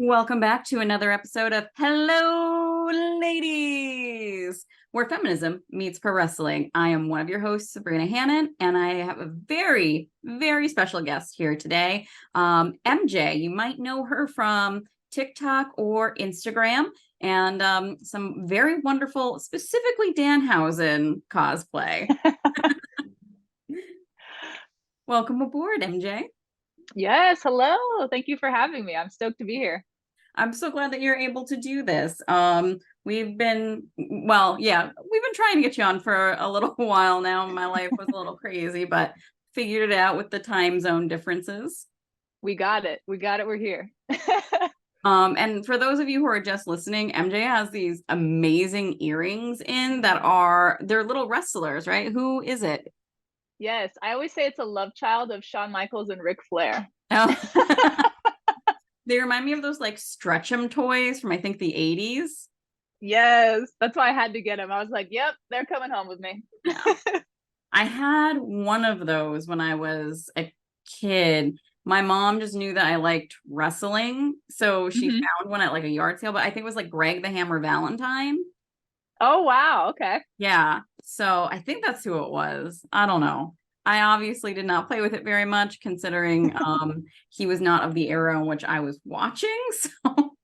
Welcome back to another episode of Hello Ladies, where feminism meets pro wrestling. I am one of your hosts, Sabrina Hannon, and I have a very, very special guest here today. MJ, you might know her from TikTok or Instagram, and some very wonderful, specifically Danhausen cosplay. Welcome aboard, MJ. Yes, hello. Thank you for having me. I'm stoked to be here. I'm so glad that you're able to do this. We've been trying to get you on for a little while now. My life was a little crazy, but figured it out with the time zone differences. We got it. We got it. We're here. And for those of you who are just listening, MJ has these amazing earrings they're little wrestlers, right? Who is it? Yes, I always say it's a love child of Shawn Michaels and Ric Flair. Oh. They remind me of those like stretch 'em toys from I think the 80s. Yes, that's why I had to get them. I was like, yep, they're coming home with me. Yeah. I had one of those when I was a kid. My mom just knew that I liked wrestling, so she Mhm. found one at like a yard sale, but I think it was like Greg the Hammer Valentine. Oh, wow. Okay. Yeah, so I think that's who it was. I don't know. I obviously did not play with it very much, considering he was not of the era in which I was watching. So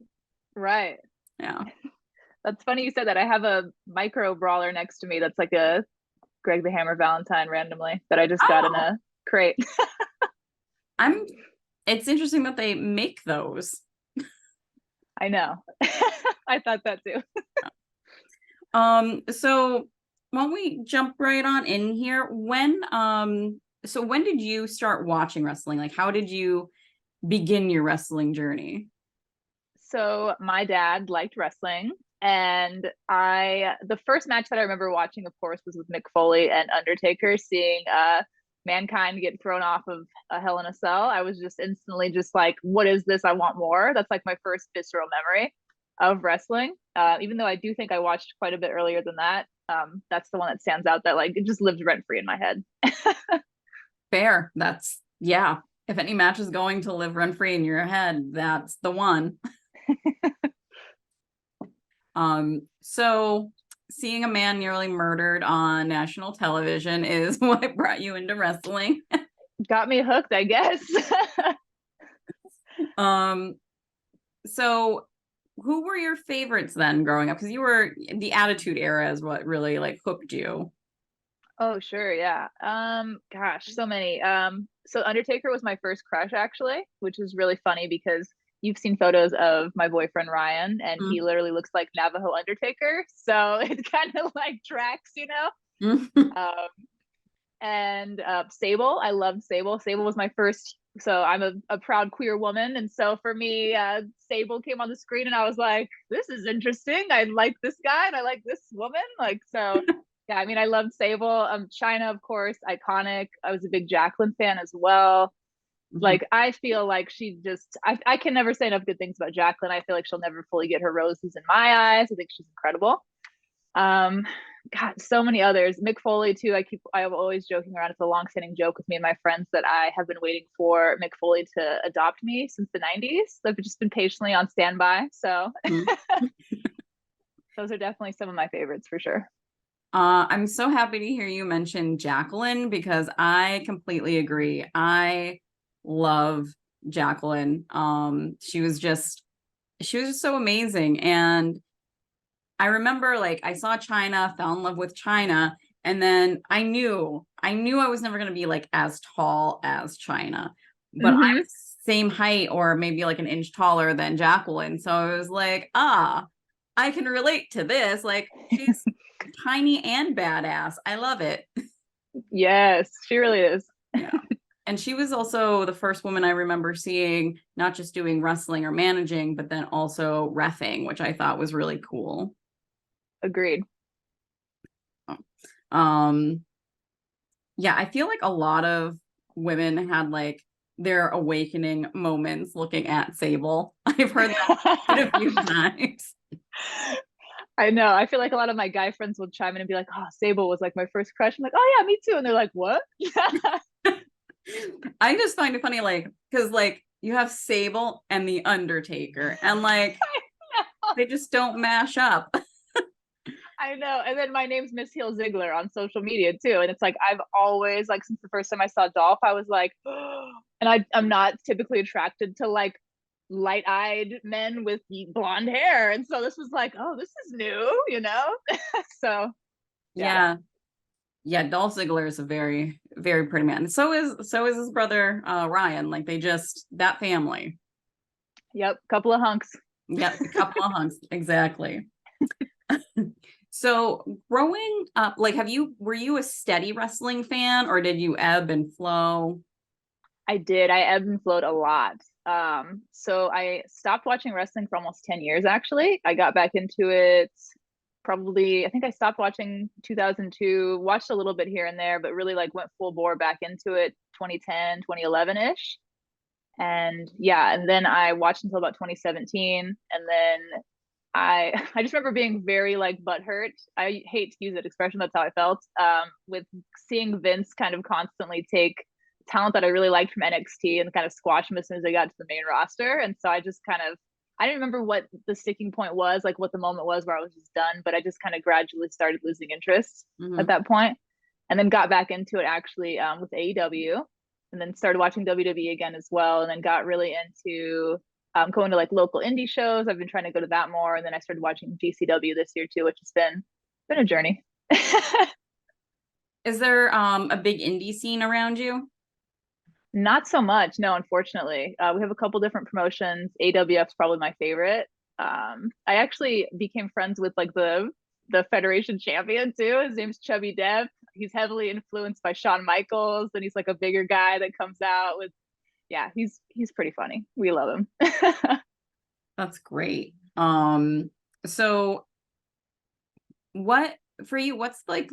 Right. yeah. That's funny you said that. I have a micro brawler next to me that's like a Greg the Hammer Valentine randomly that I just got in Oh, a crate. I'm. It's interesting that they make those. I know. I thought that too. So why don't we jump right on in here? When did you start watching wrestling? Like, how did you begin your wrestling journey? So my dad liked wrestling, and the first match that I remember watching, of course, was with Mick Foley and Undertaker, seeing Mankind get thrown off of a Hell in a Cell. I was just instantly just like, what is this? I want more. That's like my first visceral memory of wrestling. Even though I do think I watched quite a bit earlier than that. That's the one that stands out that like it just lives rent free in my head. Fair. That's yeah. If any match is going to live rent free in your head, that's the one. So seeing a man nearly murdered on national television is what brought you into wrestling. Got me hooked, I guess. Um, so who were your favorites then growing up? Because you were the Attitude Era is what really like hooked you. Oh, sure, yeah. Gosh, so many. So Undertaker was my first crush actually, which is really funny because you've seen photos of my boyfriend Ryan, and he literally looks like Navajo Undertaker. So it kind of like tracks, you know. Mm. Um, and Sable, I loved Sable. Sable was my first. So I'm a proud queer woman, and so for me, Sable came on the screen, and I was like, "This is interesting. I like this guy, and I like this woman." Like so, yeah. I mean, I loved Sable. China, of course, iconic. I was a big Jacqueline fan as well. Mhm. Like I feel like I can never say enough good things about Jacqueline. I feel like she'll never fully get her roses in my eyes. I think she's incredible. Um, God, so many others. Mick Foley too. I'm always joking around. It's a long-standing joke with me and my friends that I have been waiting for Mick Foley to adopt me since the '90s. I've just been patiently on standby. So Mhm. those are definitely some of my favorites for sure. I'm so happy to hear you mention Jacqueline because I completely agree. I love Jacqueline. She was just so amazing. And I remember like I saw China, fell in love with China, and then I knew I was never gonna be like as tall as China, but I Mm-hmm. was same height or maybe like an inch taller than Jacqueline. So I was like, I can relate to this. Like she's tiny and badass. I love it. Yes, she really is. Yeah. And she was also the first woman I remember seeing not just doing wrestling or managing, but then also reffing, which I thought was really cool. Agreed. Um, yeah, I feel like a lot of women had like their awakening moments looking at Sable. I've heard that quite a few times. I know. I feel like a lot of my guy friends will chime in and be like, "Oh, Sable was like my first crush." I'm like, "Oh yeah, me too." And they're like, "What?" I just find it funny, like, because like you have Sable and the Undertaker, and like they just don't mash up. I know. And then my name's Miss Heel Ziggler on social media too. And it's like I've always like since the first time I saw Dolph, I was like, and I'm not typically attracted to like light-eyed men with blonde hair. And so this was like, oh, this is new, you know? So Yeah. Yeah, Dolph Ziggler is a very, very pretty man. So is his brother Ryan. Like they just that family. yep, couple of hunks. Yep, a couple of hunks. Exactly. So growing up, like were you a steady wrestling fan or did you ebb and flow? I did. I ebbed and flowed a lot. So I stopped watching wrestling for almost 10 years actually. I got back into it probably, I think I stopped watching 2002, watched a little bit here and there, but really like went full bore back into it 2010, 2011-ish. And yeah, and then I watched until about 2017 and then I just remember being very like butthurt. I hate to use that expression, that's how I felt. With seeing Vince kind of constantly take talent that I really liked from NXT and kind of squash them as soon as they got to the main roster. And so I just kind of I didn't remember what the sticking point was, like what the moment was where I was just done, but I just kind of gradually started losing interest at that point, and then got back into it actually with AEW, and then started watching WWE again as well, and then got really into going to like local indie shows. I've been trying to go to that more, and then I started watching GCW this year too, which has been a journey. Is there a big indie scene around you? Not so much, no, unfortunately. We have a couple different promotions. AWF's probably my favorite. I actually became friends with like the Federation champion too. His name's Chubby Depp. He's heavily influenced by Shawn Michaels, and he's like a bigger guy that comes out with yeah, he's pretty funny. We love him. That's great. So what for you, what's like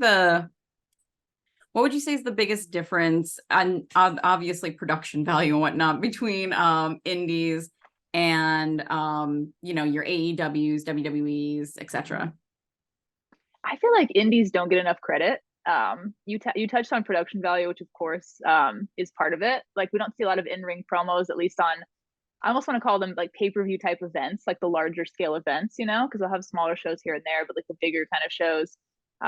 what would you say is the biggest difference and obviously production value and whatnot between indies and your AEWs, WWEs, etc. I feel like indies don't get enough credit. You touched on production value, which of course is part of it. Like we don't see a lot of in-ring promos, at least on I almost want to call them like pay-per-view type events, like the larger scale events, you know, because they'll have smaller shows here and there, but like the bigger kind of shows,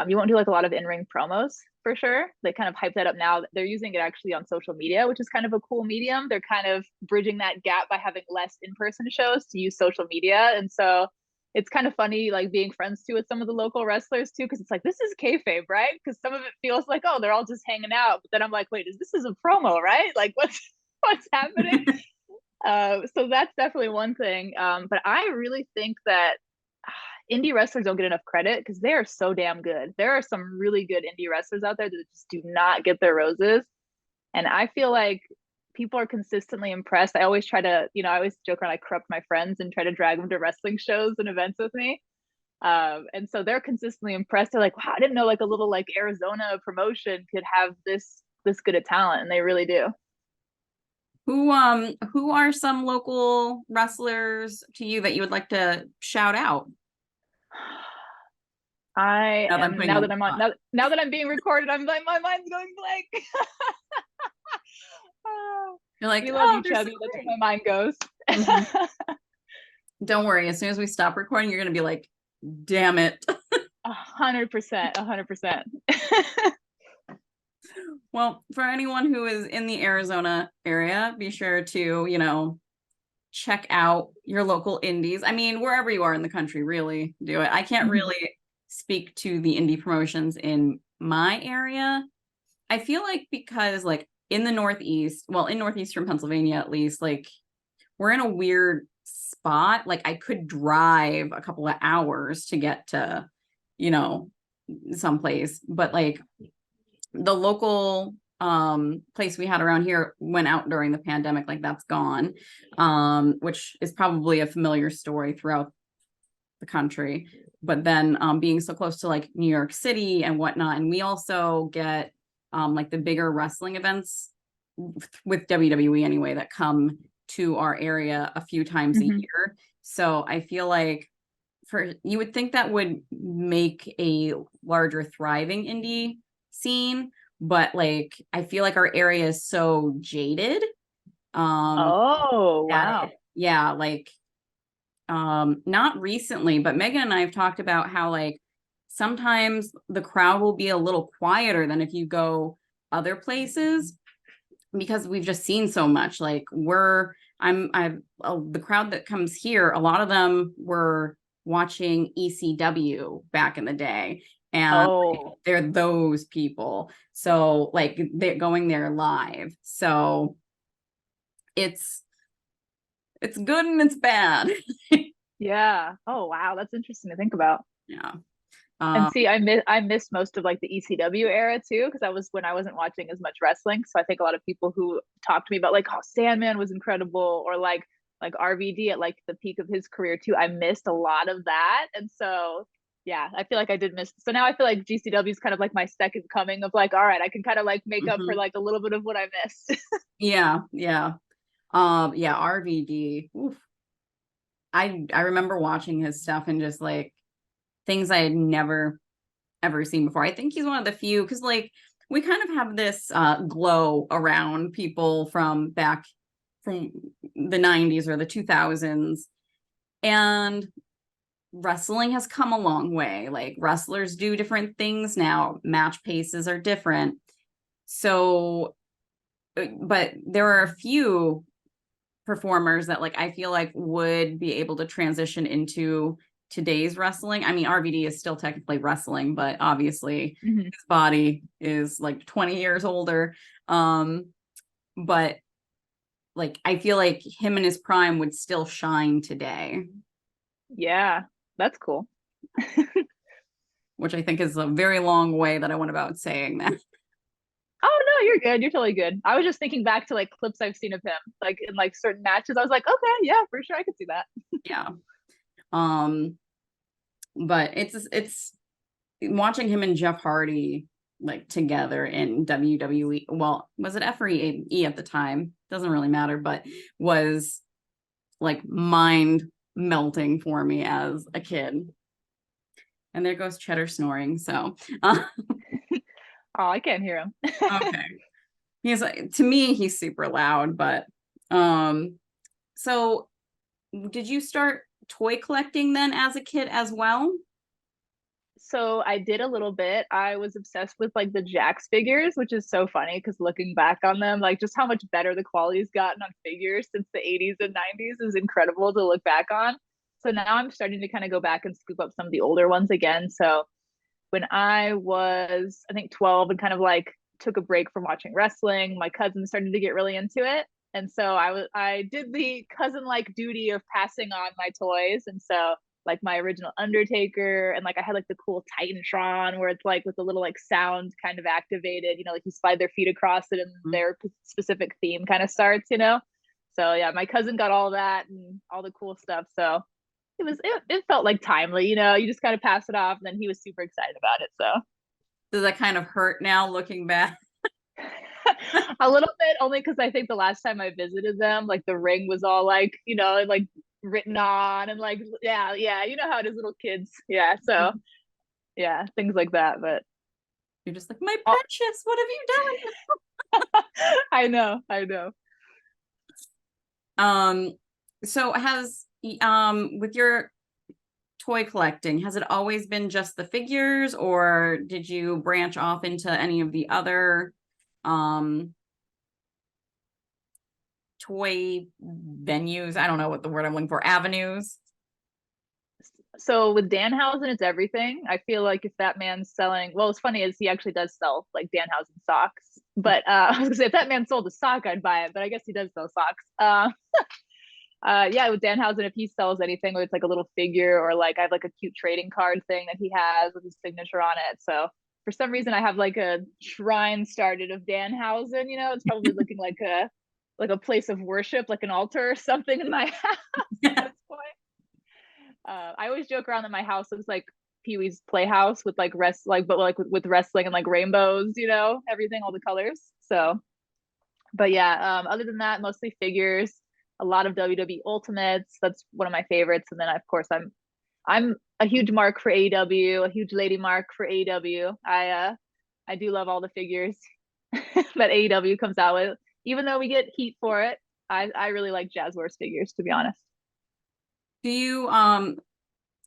you won't do like a lot of in-ring promos for sure. They kind of hype that up now. They're using it actually on social media, which is kind of a cool medium. They're kind of bridging that gap by having less in-person shows to use social media, and so it's kind of funny like being friends too with some of the local wrestlers too, because it's like this is kayfabe, right? Because some of it feels like oh they're all just hanging out, but then I'm like wait, this is a promo, right? Like what's happening? So that's definitely one thing. But I really think that indie wrestlers don't get enough credit because they are so damn good. There are some really good indie wrestlers out there that just do not get their roses. And I feel like people are consistently impressed. I always try to, I always joke around, I corrupt my friends and try to drag them to wrestling shows and events with me. And so they're consistently impressed. They're like, wow, I didn't know like a little like Arizona promotion could have this good a talent. And they really do. Who are some local wrestlers to you that you would like to shout out? I Now that I'm am putting you now on that the I'm on spot. now that I'm being recorded, I'm like my mind's going blank. You're like, We love oh, you, they're so Chubby. That's great. where my mind goes. Mhm. Don't worry. As soon as we stop recording, you're gonna be like, damn it. 100%, 100%. Well, for anyone who is in the Arizona area, be sure to, check out your local indies. I mean, wherever you are in the country, really do it. I can't really speak to the indie promotions in my area. I feel like because like in the Northeast, well, in Northeastern Pennsylvania at least, like we're in a weird spot. Like I could drive a couple of hours to get to, you know, someplace, but like the local place we had around here went out during the pandemic, like that's gone, which is probably a familiar story throughout the country. But then being so close to like New York City and whatnot, and we also get like the bigger wrestling events with WWE anyway that come to our area a few times a year. So I feel like you would think that would make a larger thriving indie scene, but like I feel like our area is so jaded Oh, at wow. it. Yeah, like not recently, but Megan and I have talked about how like sometimes the crowd will be a little quieter than if you go other places because we've just seen so much. Like I've the crowd that comes here, a lot of them were watching ECW back in the day, and like, Oh, they're those people. So like they're going there live. So it's it's good and it's bad. yeah. Oh, wow. That's interesting to think about. Yeah. And Um, see, I missed most of like the ECW era too, because that was when I wasn't watching as much wrestling. So I think a lot of people who talk to me about like, oh, Sandman was incredible, or like RVD at like the peak of his career too. I missed a lot of that. And so yeah, I feel like I did miss. So now I feel like GCW is kind of like my second coming of like, all right, I can kind of like make up for mhm. like a little bit of what I missed. Yeah, yeah. Yeah, RVD. Oof. I remember watching his stuff and just like things I had never ever seen before. I think he's one of the few because like we kind of have this glow around people from back from the 90s or the 2000s, and wrestling has come a long way. Like wrestlers do different things now. Match paces are different. So but there are a few performers that like I feel like would be able to transition into today's wrestling. I mean, RVD is still technically wrestling, but obviously Mhm. his body is like 20 years older. Um, but like I feel like him in his prime would still shine today, Yeah, that's cool. which I think is a very long way that I went about saying that. Oh no, you're good. You're totally good. I was just thinking back to like clips I've seen of him, like in like certain matches. I was like, okay, yeah, for sure, I could see that. Yeah. Um, but it's watching him and Jeff Hardy like together in WWE. Well, was it F or E at the time? Doesn't really matter, but was like mind melting for me as a kid. And there goes Cheddar snoring. So, Oh, I can't hear him. okay. He's to me, he's super loud, but um, so did you start toy collecting then as a kid as well? So I did a little bit. I was obsessed with like the Jax figures, which is so funny because looking back on them, like just how much better the quality's gotten on figures since the 80s and 90s is incredible to look back on. So now I'm starting to kind of go back and scoop up some of the older ones again. So when I was, I think, 12 and kind of like took a break from watching wrestling, my cousin started to get really into it. And so I did the cousin like duty of passing on my toys. And so like my original Undertaker, and like I had like the cool Titantron where it's like with the little like sound kind of activated, like you slide their feet across it and their specific theme kind of starts, So yeah, my cousin got all that and all the cool stuff. So it felt like timely, you just kind of pass it off, and then he was super excited about it. So Does that kind of hurt now looking back? a little bit, only because I think the last time I visited them, like the ring was all like, like written on, and like yeah, you know how it is, little kids. Yeah, so yeah, things like that. But You're just like, my oh, precious, what have you done? I know. So has with your toy collecting, has it always been just the figures, or did you branch off into any of the other um toy venues? I don't know what the word I'm looking for, avenues. So with Danhausen, it's everything. I feel like if that man's selling, well, what's funny is he actually does sell like Danhausen socks. But I was gonna say if that man sold a sock, I'd buy it. But I guess he does sell socks. Yeah, with Danhausen, if he sells anything, where it's like a little figure, or like I have like a cute trading card thing that he has with his signature on it. So for some reason, I have like a shrine started of Danhausen. It's probably looking like a place of worship, like an altar or something in my house at this point. I always joke around that my house looks like Pee Wee's Playhouse with like but like with wrestling and like rainbows, everything, all the colors. So, but yeah, other than that, mostly figures. A lot of WWE Ultimates. That's one of my favorites. And then of course I'm a huge mark for AEW, a huge lady mark for AEW. I do love all the figures that AEW comes out with, even though we get heat for it. I really like Jazz Wars figures, to be honest. Do you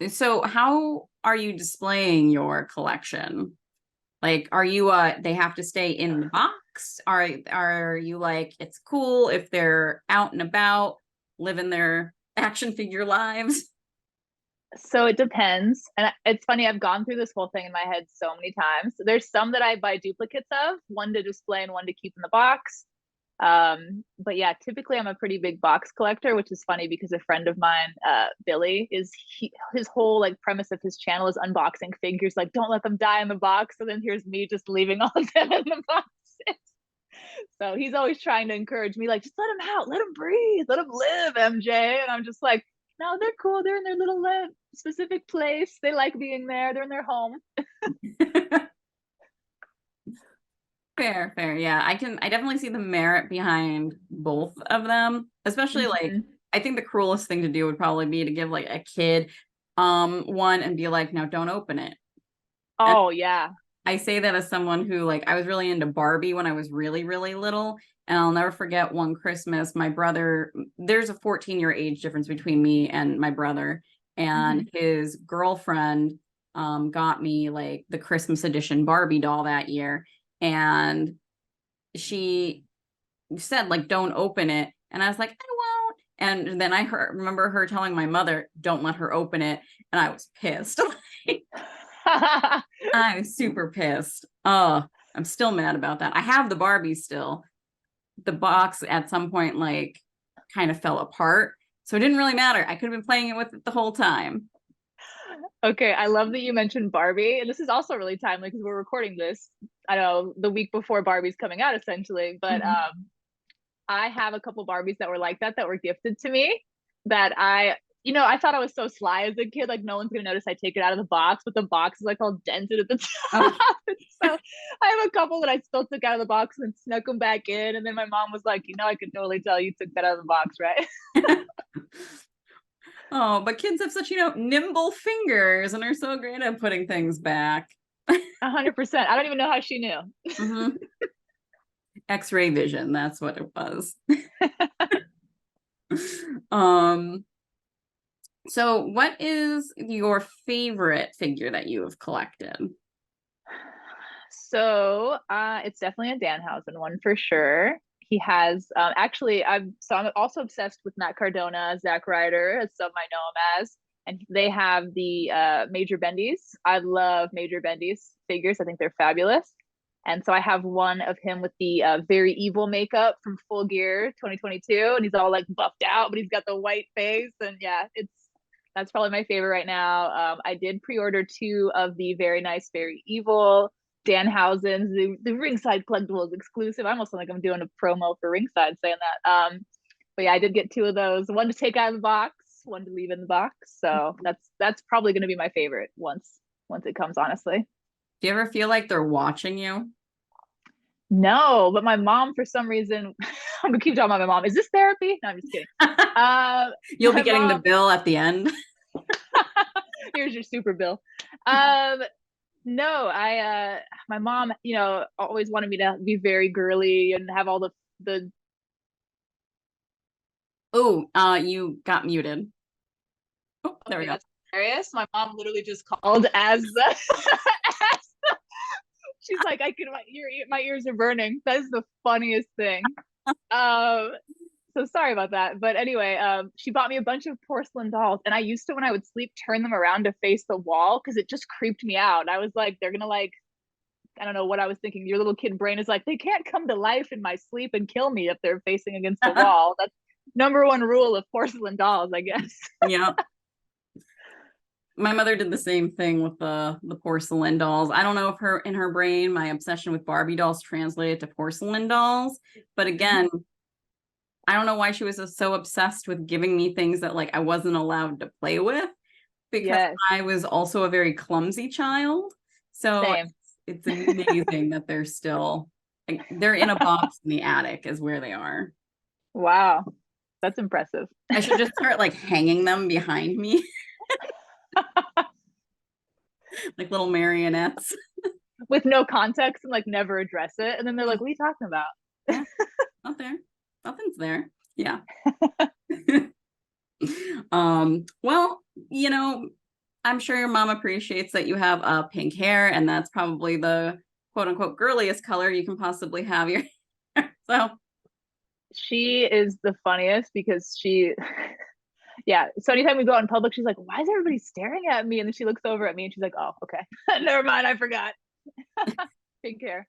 so how are you displaying your collection? Like, are you they have to stay in the box? Are you like it's cool if they're out and about, living their action figure lives? So it depends. And it's funny, I've gone through this whole thing in my head so many times. There's some that I buy duplicates of, one to display and one to keep in the box. But yeah, typically I'm a pretty big box collector, which is funny because a friend of mine, Billy, his whole like premise of his channel is unboxing figures, like don't let them die in the box. So then here's me just leaving all of them in the boxes. So he's always trying to encourage me, like, just let them out, let them breathe, let them live, MJ. And I'm just like, no, they're cool. They're in their little specific place. They like being there. They're in their home. Fair, fair. Yeah, I definitely see the merit behind both of them, especially like Mm-hmm. I think the cruelest thing to do would probably be to give like a kid one and be like, now don't open it. And Oh yeah. I say that as someone who like I was really into Barbie when I was really, really little. And I'll never forget one Christmas, my brother, there's a 14-year age difference between me and my brother, Mm-hmm. and his girlfriend got me like the Christmas edition Barbie doll that year. And she said like don't open it, and I was like I won't, and then remember her telling my mother don't let her open it, and I was pissed. I was super pissed. Oh, I'm still mad about that. I have the Barbie still. The box at some point like kind of fell apart, so it didn't really matter. I could have been playing it with it the whole time. Okay, I love that you mentioned Barbie. And this is also really timely because we're recording this, I don't know, the week before Barbie's coming out, essentially. But Mhm. I have a couple Barbies that were like that were gifted to me that I thought I was so sly as a kid, like no one's gonna notice I take it out of the box, but the box is like all dented at the Oh. top. So I have a couple that I still took out of the box and snuck them back in. And then my mom was like, I could totally tell you took that out of the box, right? Oh, but kids have such, nimble fingers and are so great at putting things back. 100%. I don't even know how she knew. Mhm. X-ray vision, that's what it was. um so what is your favorite figure that you have collected? So it's definitely a Danhausen one for sure. He has actually I'm also obsessed with Matt Cardona, Zack Ryder, as some might know him as, and they have the Major Bendy's. I love Major Bendy's figures. I think they're fabulous. And so I have one of him with the very evil makeup from Full Gear 2022, and he's all like buffed out, but he's got the white face, and yeah, that's probably my favorite right now. I did pre-order two of the very nice, very evil Danhausen's, the Ringside Collectibles exclusive. I almost feel like I'm doing a promo for Ringside saying that. But yeah, I did get two of those. One to take out of the box, one to leave in the box. So that's probably going to be my favorite once it comes. Honestly, Do you ever feel like they're watching you? no. But my mom, for some reason, I'm gonna keep talking about my mom. Is this therapy? No, I'm just kidding. You'll be My getting the mom. bill at the end. Here's your super bill. Um, No, my mom, always wanted me to be very girly and have all the Oh, you got muted. Oh, there we okay, go. that's hilarious. My mom literally just called as the as she's like, my ears are burning. That is the funniest thing. Um, so sorry about that. But anyway, she bought me a bunch of porcelain dolls, and I used to, when I would sleep, turn them around to face the wall because it just creeped me out. I was like, they're gonna like I don't know what I was thinking. Your little kid brain is like, they can't come to life in my sleep and kill me if they're facing against the wall. That's number one rule of porcelain dolls, I guess. Yeah. My mother did the same thing with the porcelain dolls. I don't know if her in her brain my obsession with Barbie dolls translated to porcelain dolls, but again, I don't know why she was so obsessed with giving me things that like I wasn't allowed to play with, because Yes, I was also a very clumsy child. So same. it's amazing that they're still like they're in a box in the attic is where they are. Wow, that's impressive. I should just start like hanging them behind me like little marionettes. With no context and like never address it. And then they're like, what are you talking about? Yeah, not there. Nothing's there. Yeah. Well, I'm sure your mom appreciates that you have pink hair, and that's probably the quote unquote girliest color you can possibly have your hair. So She is the funniest because yeah. So anytime we go out in public, she's like, "Why is everybody staring at me?" And then she looks over at me and she's like, "Oh, okay, never mind, I forgot." Pink hair.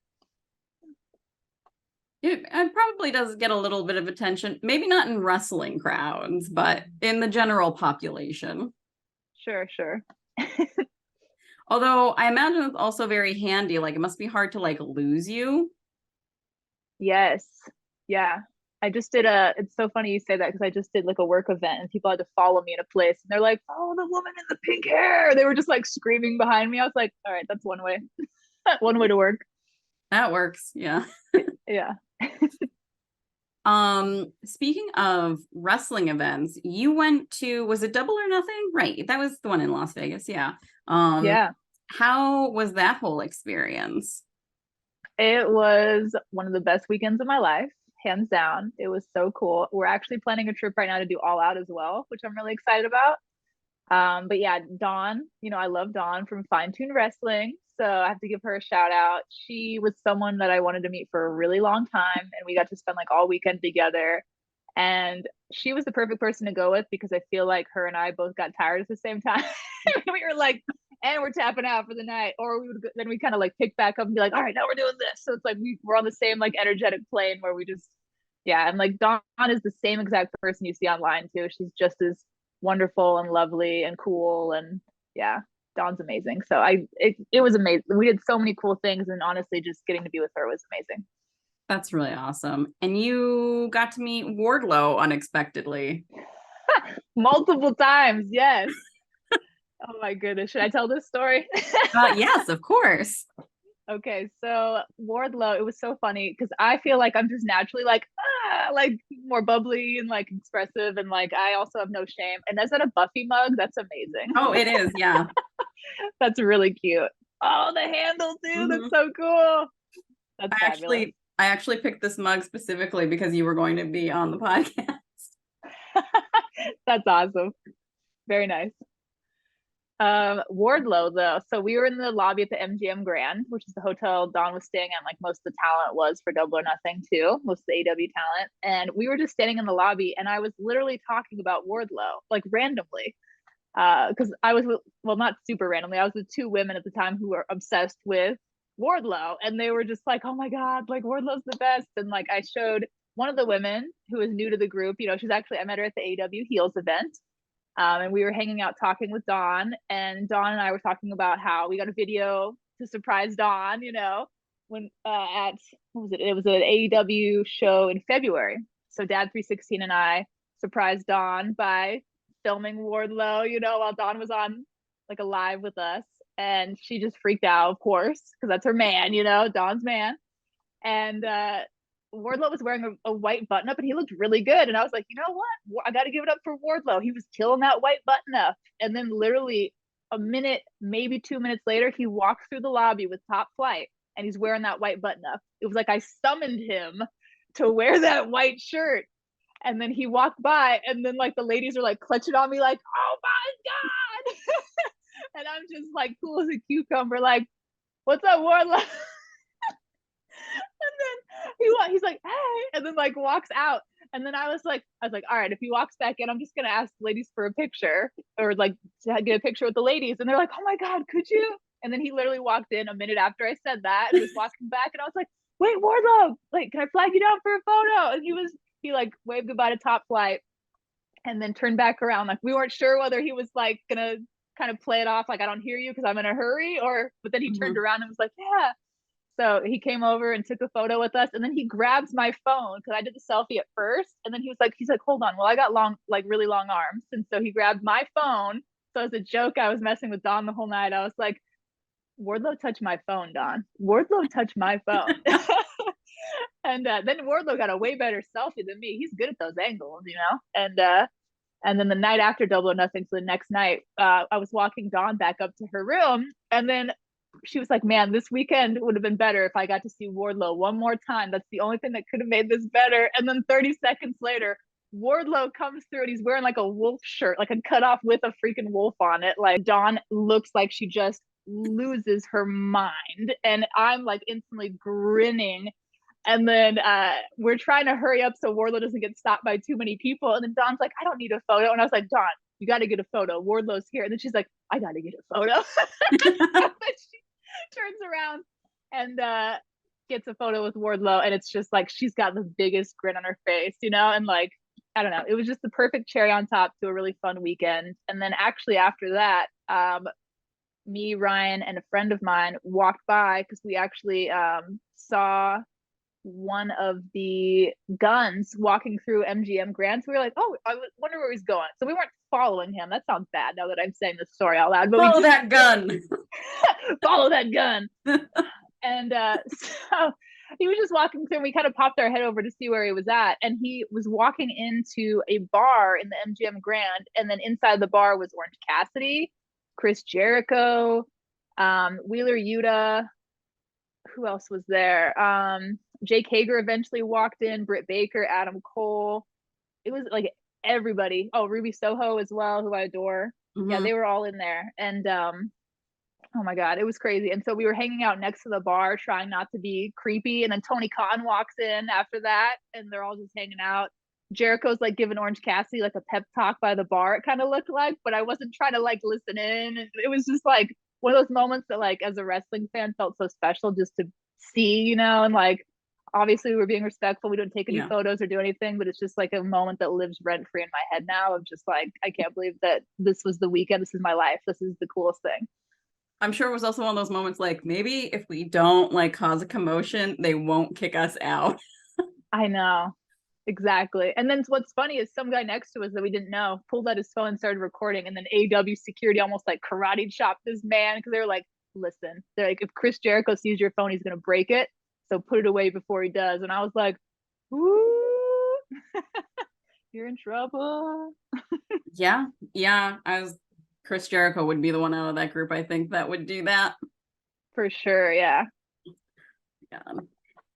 it probably does get a little bit of attention, maybe not in wrestling crowds, but in the general population. Sure, sure. Although I imagine it's also very handy. Like it must be hard to like lose you. Yes. Yeah. I just did a, it's so funny you say that because I just did like a work event and people had to follow me in a place and they're like, "Oh, the woman in the pink hair." They were just like screaming behind me. I was like, all right, that's one way. One way to work. That works. Yeah. Yeah. Speaking of wrestling events, you went to, was it Double or Nothing? Right. That was the one in Las Vegas. Yeah. Um, Yeah. how was that whole experience? It was one of the best weekends of my life, hands down. It was so cool. We're actually planning a trip right now to do All Out as well, which I'm really excited about. But yeah, Dawn, I love Dawn from Fine Tune Wrestling. So I have to give her a shout out. She was someone that I wanted to meet for a really long time, and we got to spend like all weekend together. And she was the perfect person to go with because I feel like her and I both got tired at the same time. We were like, and we're tapping out for the night, or we would then we kind of like pick back up and be like, all right, now we're doing this. So it's like we're on the same like energetic plane where we just yeah, and like Dawn is the same exact person you see online too. She's just as wonderful and lovely and cool and yeah, Dawn's amazing. So it was amazing. We did so many cool things and honestly just getting to be with her was amazing. That's really awesome. And you got to meet Wardlow unexpectedly. Multiple times, yes. Oh my goodness. Should I tell this story? Yes, of course. Okay, so Wardlow, it was so funny because I feel like I'm just naturally like more bubbly and like expressive and like I also have no shame. And is that a Buffy mug? That's amazing. Oh, it is. Yeah. That's really cute. Oh, the handle too. That's Mhm. so cool. That's I fabulous. actually, I actually picked this mug specifically because you were going to be on the podcast. That's awesome. Very nice. Wardlow though. So we were in the lobby at the MGM Grand, which is the hotel Don was staying at. Like most of the talent was for Double or Nothing too, most of the AW talent. And we were just standing in the lobby, and I was literally talking about Wardlow, like randomly, because I was well, not super randomly. I was with two women at the time who were obsessed with Wardlow, and they were just like, "Oh my god, like Wardlow's the best!" And like I showed one of the women who is new to the group. She's actually I met her at the AW Heels event, and we were hanging out talking with Dawn, and Dawn and I were talking about how we got a video to surprise Dawn, when at what was it? It was an AEW show in February. So Dad 316 and I surprised Dawn by filming Wardlow, while Dawn was on like a live with us. And she just freaked out, of course, because that's her man, Dawn's man. And Wardlow was wearing a white button up and he looked really good. And I was like, you know what? I got to give it up for Wardlow. He was killing that white button up. And then literally a minute, maybe 2 minutes later, he walks through the lobby with Top Flight and he's wearing that white button up. It was like I summoned him to wear that white shirt. And then he walked by and then like the ladies are like clutching on me like, oh my God. And I'm just like cool as a cucumber, like, what's up, Wardlow? And then he's like, hey, and then like walks out. And then I was like, all right, if he walks back in, I'm just gonna ask the ladies for a picture or like to get a picture with the ladies. And they're like, oh my God, could you? And then he literally walked in a minute after I said that and was walking back. And I was like, wait, Wardlow, like, can I flag you down for a photo? And he like waved goodbye to Top Flight and then turned back around. Like we weren't sure whether he was like gonna kind of play it off like I don't hear you because I'm in a hurry, but then he turned Mhm. around and was like, yeah. So he came over and took a photo with us, and then he grabs my phone because I did the selfie at first, and then he's like, hold on, well I got like really long arms, and so he grabbed my phone. So as a joke, I was messing with Don the whole night. I was like, Wardlow touched my phone, Don. Wardlow touched my phone. And then Wardlow got a way better selfie than me. He's good at those angles. And then the night after Double or Nothing, so the next night, I was walking Dawn back up to her room, and then she was like, "Man, this weekend would have been better if I got to see Wardlow one more time. That's the only thing that could have made this better." And then 30 seconds later, Wardlow comes through and he's wearing like a wolf shirt, like a cutoff with a freaking wolf on it. Like Dawn looks like she just loses her mind. And I'm like instantly grinning. And then we're trying to hurry up so Wardlow doesn't get stopped by too many people. And then Dawn's like, I don't need a photo. And I was like, Dawn, you got to get a photo. Wardlow's here. And then she's like, I got to get a photo. So she turns around and gets a photo with Wardlow. And it's just like, she's got the biggest grin on her face, you know? And like, I don't know. It was just the perfect cherry on top to a really fun weekend. And then actually after that, me, Ryan, and a friend of mine walked by because we actually saw one of the guns walking through MGM Grand. So we were like, oh, I wonder where he's going. So we weren't following him. That sounds bad now that I'm saying this story out loud. But follow that gun. Follow that gun. And so he was just walking through and we kind of popped our head over to see where he was at. And he was walking into a bar in the MGM Grand. And then inside the bar was Orange Cassidy, Chris Jericho, Wheeler Yuta. Who else was there? Jake Hager eventually walked in, Britt Baker, Adam Cole. It was like everybody. Oh, Ruby Soho as well, who I adore. Mm-hmm. Yeah, they were all in there. And oh my God, it was crazy. And so we were hanging out next to the bar, trying not to be creepy. And then Tony Khan walks in after that, and they're all just hanging out. Jericho's like giving Orange Cassidy like a pep talk by the bar, it kind of looked like, but I wasn't trying to like listen in. It was just like one of those moments that like as a wrestling fan felt so special just to see, you know, and like obviously we were being respectful. We don't take any photos or do anything, but it's just like a moment that lives rent free in my head now of just like, I can't believe that this was the weekend. This is my life. This is the coolest thing. I'm sure it was also one of those moments like maybe if we don't like cause a commotion, they won't kick us out. I know. Exactly. And then what's funny is some guy next to us that we didn't know pulled out his phone and started recording. And then AEW security almost like karate chopped this man because they were like, listen, they're like, if Chris Jericho sees your phone, he's going to break it. So put it away before he does. And I was like, ooh, you're in trouble. Yeah. Chris Jericho would be the one out of that group, I think, that would do that. For sure. Yeah.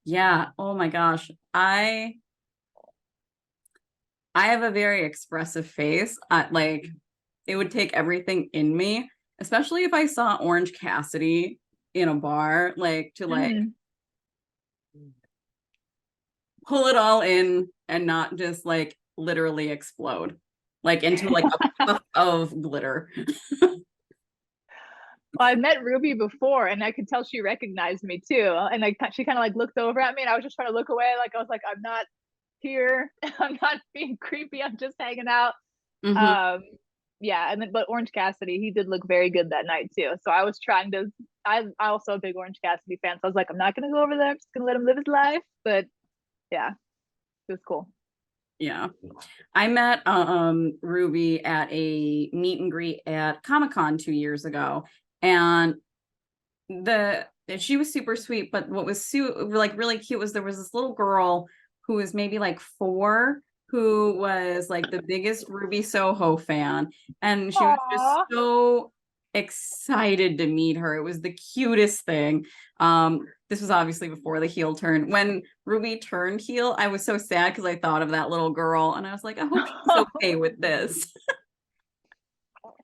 Yeah. Oh my gosh. I have a very expressive face. Like it would take everything in me, especially if I saw Orange Cassidy in a bar, like to like pull it all in and not just like literally explode like into like a puff of glitter. Well, I met Ruby before and I could tell she recognized me too. And she kind of like looked over at me and I was just trying to look away. Like I was like, I'm not here. I'm not being creepy. I'm just hanging out. Yeah. And then, but Orange Cassidy, he did look very good that night too. So I was trying to, I'm also a big Orange Cassidy fan. So I was like, I'm not going to go over there. I'm just going to let him live his life. But yeah, it was cool. Yeah. I met Ruby at a meet and greet at Comic-Con 2 years ago. And she was super sweet, but what was like really cute was there was this little girl who was maybe like 4 who was like the biggest Ruby Soho fan, and she was just so excited to meet her. It was the cutest thing. This was obviously before the heel turn. When Ruby turned heel, I was so sad because I thought of that little girl and I was like, I hope she's okay with this.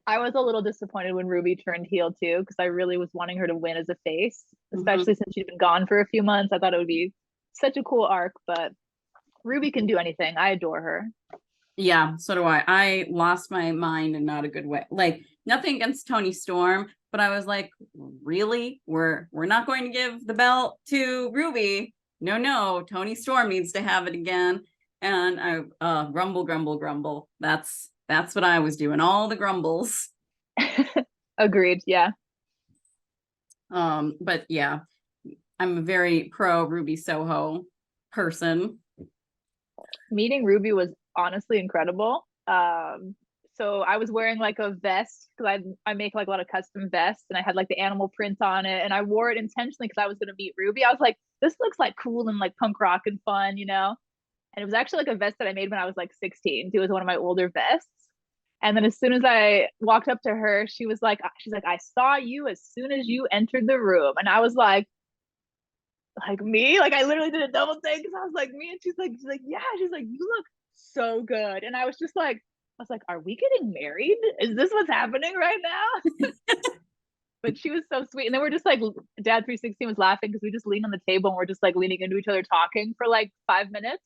I was a little disappointed when Ruby turned heel too, because I really was wanting her to win as a face, especially since she'd been gone for a few months. I thought it would be such a cool arc, but Ruby can do anything. I adore her. Yeah, so do I. I lost my mind in not a good way. Like nothing against Toni Storm, but I was like, really? We're not going to give the belt to Ruby. No, Toni Storm needs to have it again. And I grumble. That's what I was doing. All the grumbles. Agreed. Yeah. But yeah, I'm a very pro Ruby Soho person. Meeting Ruby was honestly incredible. So I was wearing like a vest because I make like a lot of custom vests and I had like the animal print on it and I wore it intentionally because I was going to meet Ruby. I was like, this looks like cool and like punk rock and fun, you know? And it was actually like a vest that I made when I was like 16. It was one of my older vests. And then as soon as I walked up to her, she's like, I saw you as soon as you entered the room. And I was like me? Like I literally did a double take because I was like, me? And she's like, yeah. She's like, you look so good. And I was like, are we getting married? Is this what's happening right now? But she was so sweet. And then we're just like, Dad 316 was laughing because we just leaned on the table and we're just like leaning into each other talking for like 5 minutes,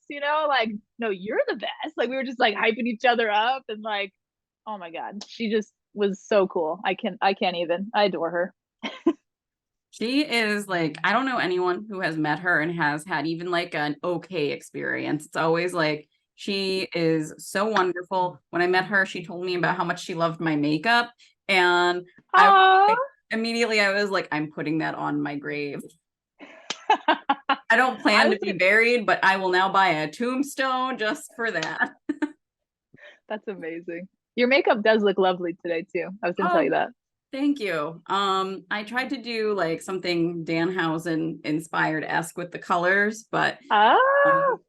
like, no, you're the best. Like we were just like hyping each other up and like, oh my God, she just was so cool. I can't even. I adore her. She is like, I don't know anyone who has met her and has had even like an okay experience. It's always like, she is so wonderful. When I met her, she told me about how much she loved my makeup. And I was Aww. like, immediately I was like, I'm putting that on my grave. I don't plan to be buried, but I will now buy a tombstone just for that. That's amazing. Your makeup does look lovely today too. I was gonna tell you Oh, that. thank you. I tried to do like something Danhausen inspired-esque with the colors, but Oh,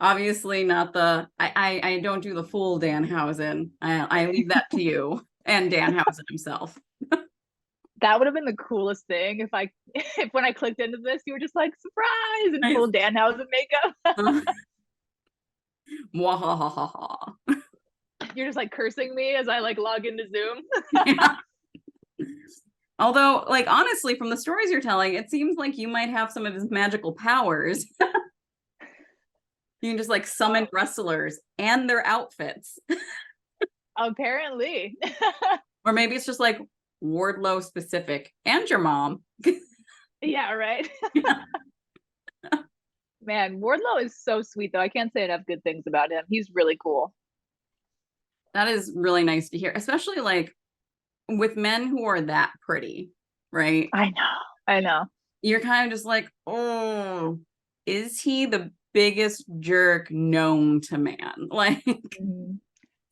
obviously not the I don't do the full Danhausen. I leave that to you and Danhausen himself. that would have been the coolest thing if when I clicked into this, you were just like surprise and Nice. full Danhausen makeup. Mwahahaha. You're just like cursing me as I like log into Zoom. Yeah. Although, like honestly, from the stories you're telling, it seems like you might have some of his magical powers. You can just like summon wrestlers and their outfits. Apparently. Or maybe it's just like Wardlow specific and your mom. Yeah, right. Yeah. Man, Wardlow is so sweet though. I can't say enough good things about him. He's really cool. That is really nice to hear, especially like with men who are that pretty, right? I know. I know. You're kind of just like, oh, is he the biggest jerk known to man? Like, Mhm.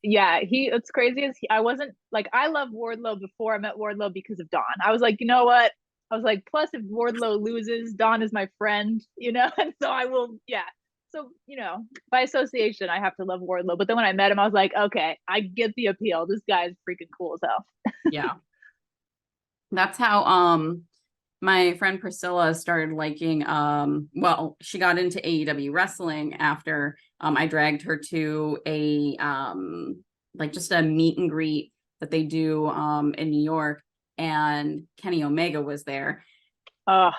Yeah, it's crazy as I wasn't like I love Wardlow before I met Wardlow because of Dawn. I was like, you know what? I was like, plus if Wardlow loses, Dawn is my friend, and so I will, yeah. So, by association, I have to love Wardlow. But then when I met him, I was like, okay, I get the appeal. This guy is freaking cool as hell. yeah. That's how my friend Priscilla started liking well, she got into AEW wrestling after I dragged her to a like just a meet and greet that they do in New York, and Kenny Omega was there. Oh.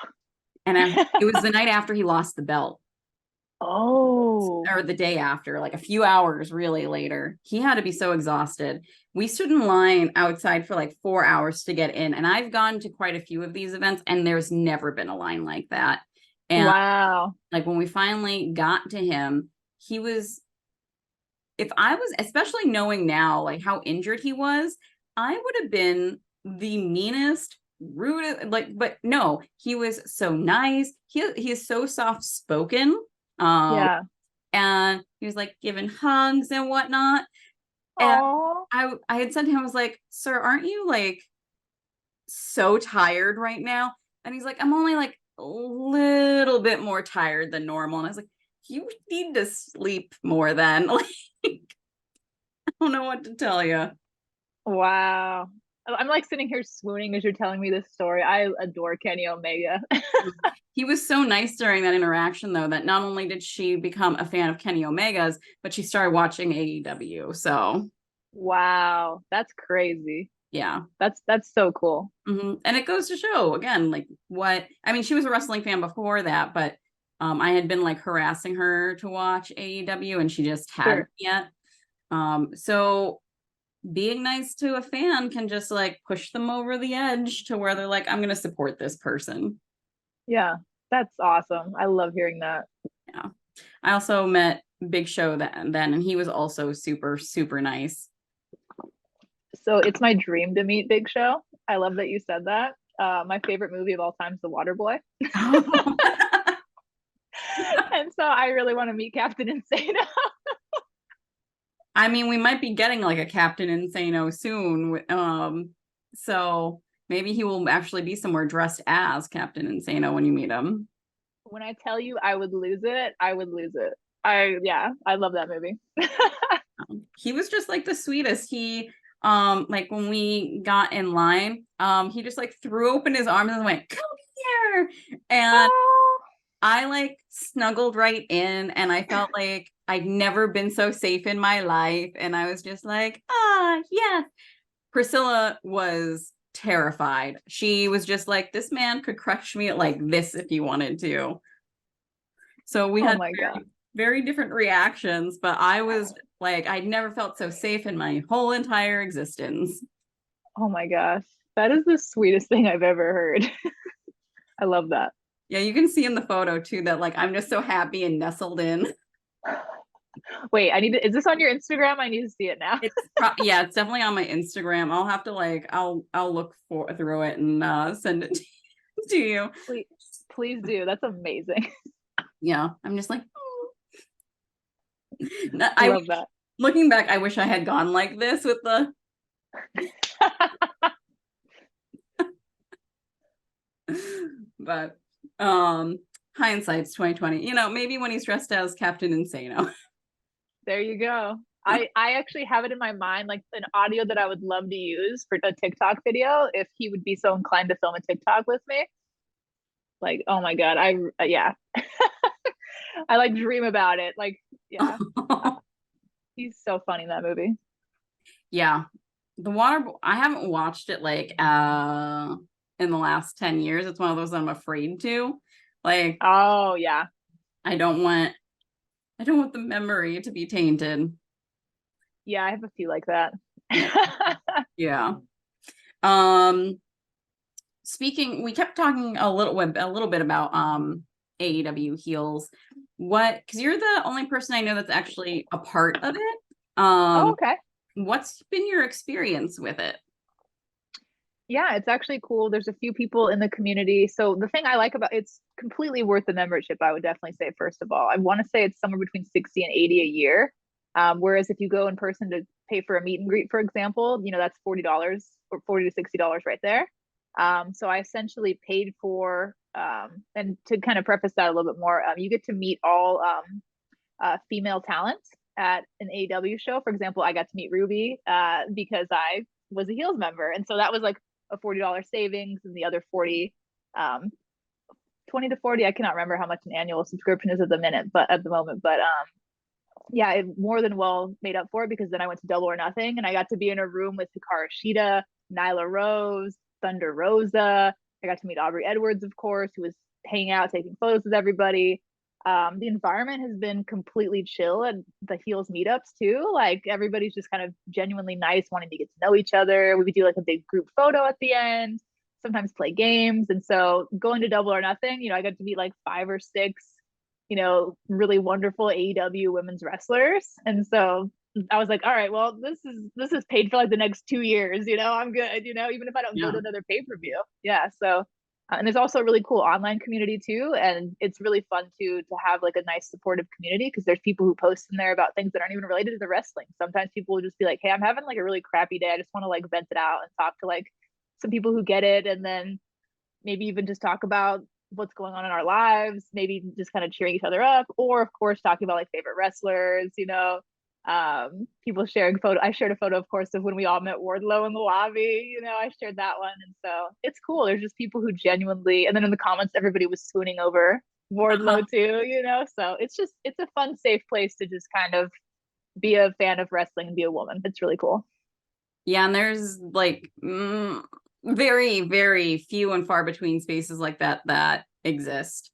And it was the night after he lost the belt. Oh. Or the day after, like a few hours really later. He had to be so exhausted. We stood in line outside for like 4 hours to get in. And I've gone to quite a few of these events, and there's never been a line like that. And Wow. like when we finally got to him, he was, if I was, especially knowing now, like how injured he was, I would have been the meanest, rude, like, but no, he was so nice. He is so soft spoken. Um, Yeah. and he was like giving hugs and whatnot. And Oh. I had said to him, I was like, sir, aren't you like so tired right now? And he's like, I'm only like a little bit more tired than normal. And I was like, you need to sleep more then. Like, I don't know what to tell you. Wow. I'm like sitting here swooning as you're telling me this story. I adore Kenny Omega. He was so nice during that interaction, though, that not only did she become a fan of Kenny Omega's, but she started watching AEW. So, Wow. That's crazy. yeah. That's so cool. And it goes to show again, like what I mean, she was a wrestling fan before that, but I had been like harassing her to watch AEW and she just hadn't Sure. yet. So being nice to a fan can just like push them over the edge to where they're like, I'm gonna support this person. Yeah. That's awesome. I love hearing that. Yeah. I also met Big Show then, and he was also super, super nice. So it's my dream to meet Big Show. I love that you said that. My favorite movie of all time is The Water Boy. And so I really want to meet Captain Insano. I mean, we might be getting like a Captain Insano soon. So maybe he will actually be somewhere dressed as Captain Insano when you meet him. When I tell you I would lose it, I would lose it. Yeah, I love that movie. He was just like the sweetest. He like when we got in line, he just like threw open his arms and went, "Come here." And Oh. I like snuggled right in, and I felt like I'd never been so safe in my life. And I was just like, yeah. Priscilla was terrified. She was just like, this man could crush me like this if he wanted to. So we Oh had my God. very, very different reactions, but I was like, I'd never felt so safe in my whole entire existence. Oh my gosh. That is the sweetest thing I've ever heard. I love that. Yeah, you can see in the photo too that like I'm just so happy and nestled in. Wait, is this on your Instagram? I need to see it now. Yeah, it's definitely on my Instagram. I'll have to like I'll look for through it and send it to you. Please, please do. That's amazing. Yeah, I'm just like, I I love that. looking back, I wish I had gone like this with the but hindsight's 2020. You know, maybe when he's dressed as Captain Insano. There you go. I actually have it in my mind, like an audio that I would love to use for a TikTok video if he would be so inclined to film a TikTok with me. Like, oh my God, yeah. I like dream about it. Like, yeah, he's so funny in that movie. Yeah. The water I haven't watched it like in the last 10 years. It's one of those I'm afraid to. Like Oh yeah, I don't want the memory to be tainted. yeah. I have a few like that. Yeah. Speaking, we kept talking a little bit about AEW heels. What, because you're the only person I know that's actually a part of it. Oh, Um, okay. what's been your experience with it? Yeah, it's actually cool. There's a few people in the community. So the thing I like about it's completely worth the membership, I would definitely say, first of all. I want to say it's somewhere between 60 and 80 a year. Whereas if you go in person to pay for a meet and greet, for example, that's $40 or $40 to $60 right there. So I essentially paid for and to kind of preface that a little bit more, you get to meet all female talent at an AEW show. For example, I got to meet Ruby because I was a Heels member. And so that was like a $40 savings, and the other 40, 20 to 40, I cannot remember how much an annual subscription is at the minute, but at the moment. But yeah, it more than well made up for it because then I went to Double or Nothing and I got to be in a room with Hikaru Shida, Nyla Rose, Thunder Rosa. I got to meet Aubrey Edwards, of course, who was hanging out, taking photos with everybody. The environment has been completely chill at the Heels meetups too. Like everybody's just kind of genuinely nice, wanting to get to know each other. We would do like a big group photo at the end, sometimes play games. And so going to Double or Nothing, I got to meet like 5 or 6 really wonderful AEW women's wrestlers. And so I was like, all right, well, this is paid for like the next 2 years. I'm good. Even if I don't go Yeah. to another pay-per-view. Yeah. So and there's also a really cool online community too, and it's really fun to have like a nice supportive community because there's people who post in there about things that aren't even related to the wrestling. Sometimes people will just be like, hey, I'm having like a really crappy day, I just want to like vent it out and talk to like some people who get it, and then maybe even just talk about what's going on in our lives, maybe just kind of cheering each other up, or of course talking about like favorite wrestlers, people sharing photo. I shared a photo, of course, of when we all met Wardlow in the lobby. I shared that one. And so it's cool. There's just people who genuinely, and then in the comments, everybody was swooning over Uh-huh. Wardlow too. So it's a fun, safe place to just kind of be a fan of wrestling and be a woman. It's really cool. Yeah, and there's like very, very few and far between spaces like that exist.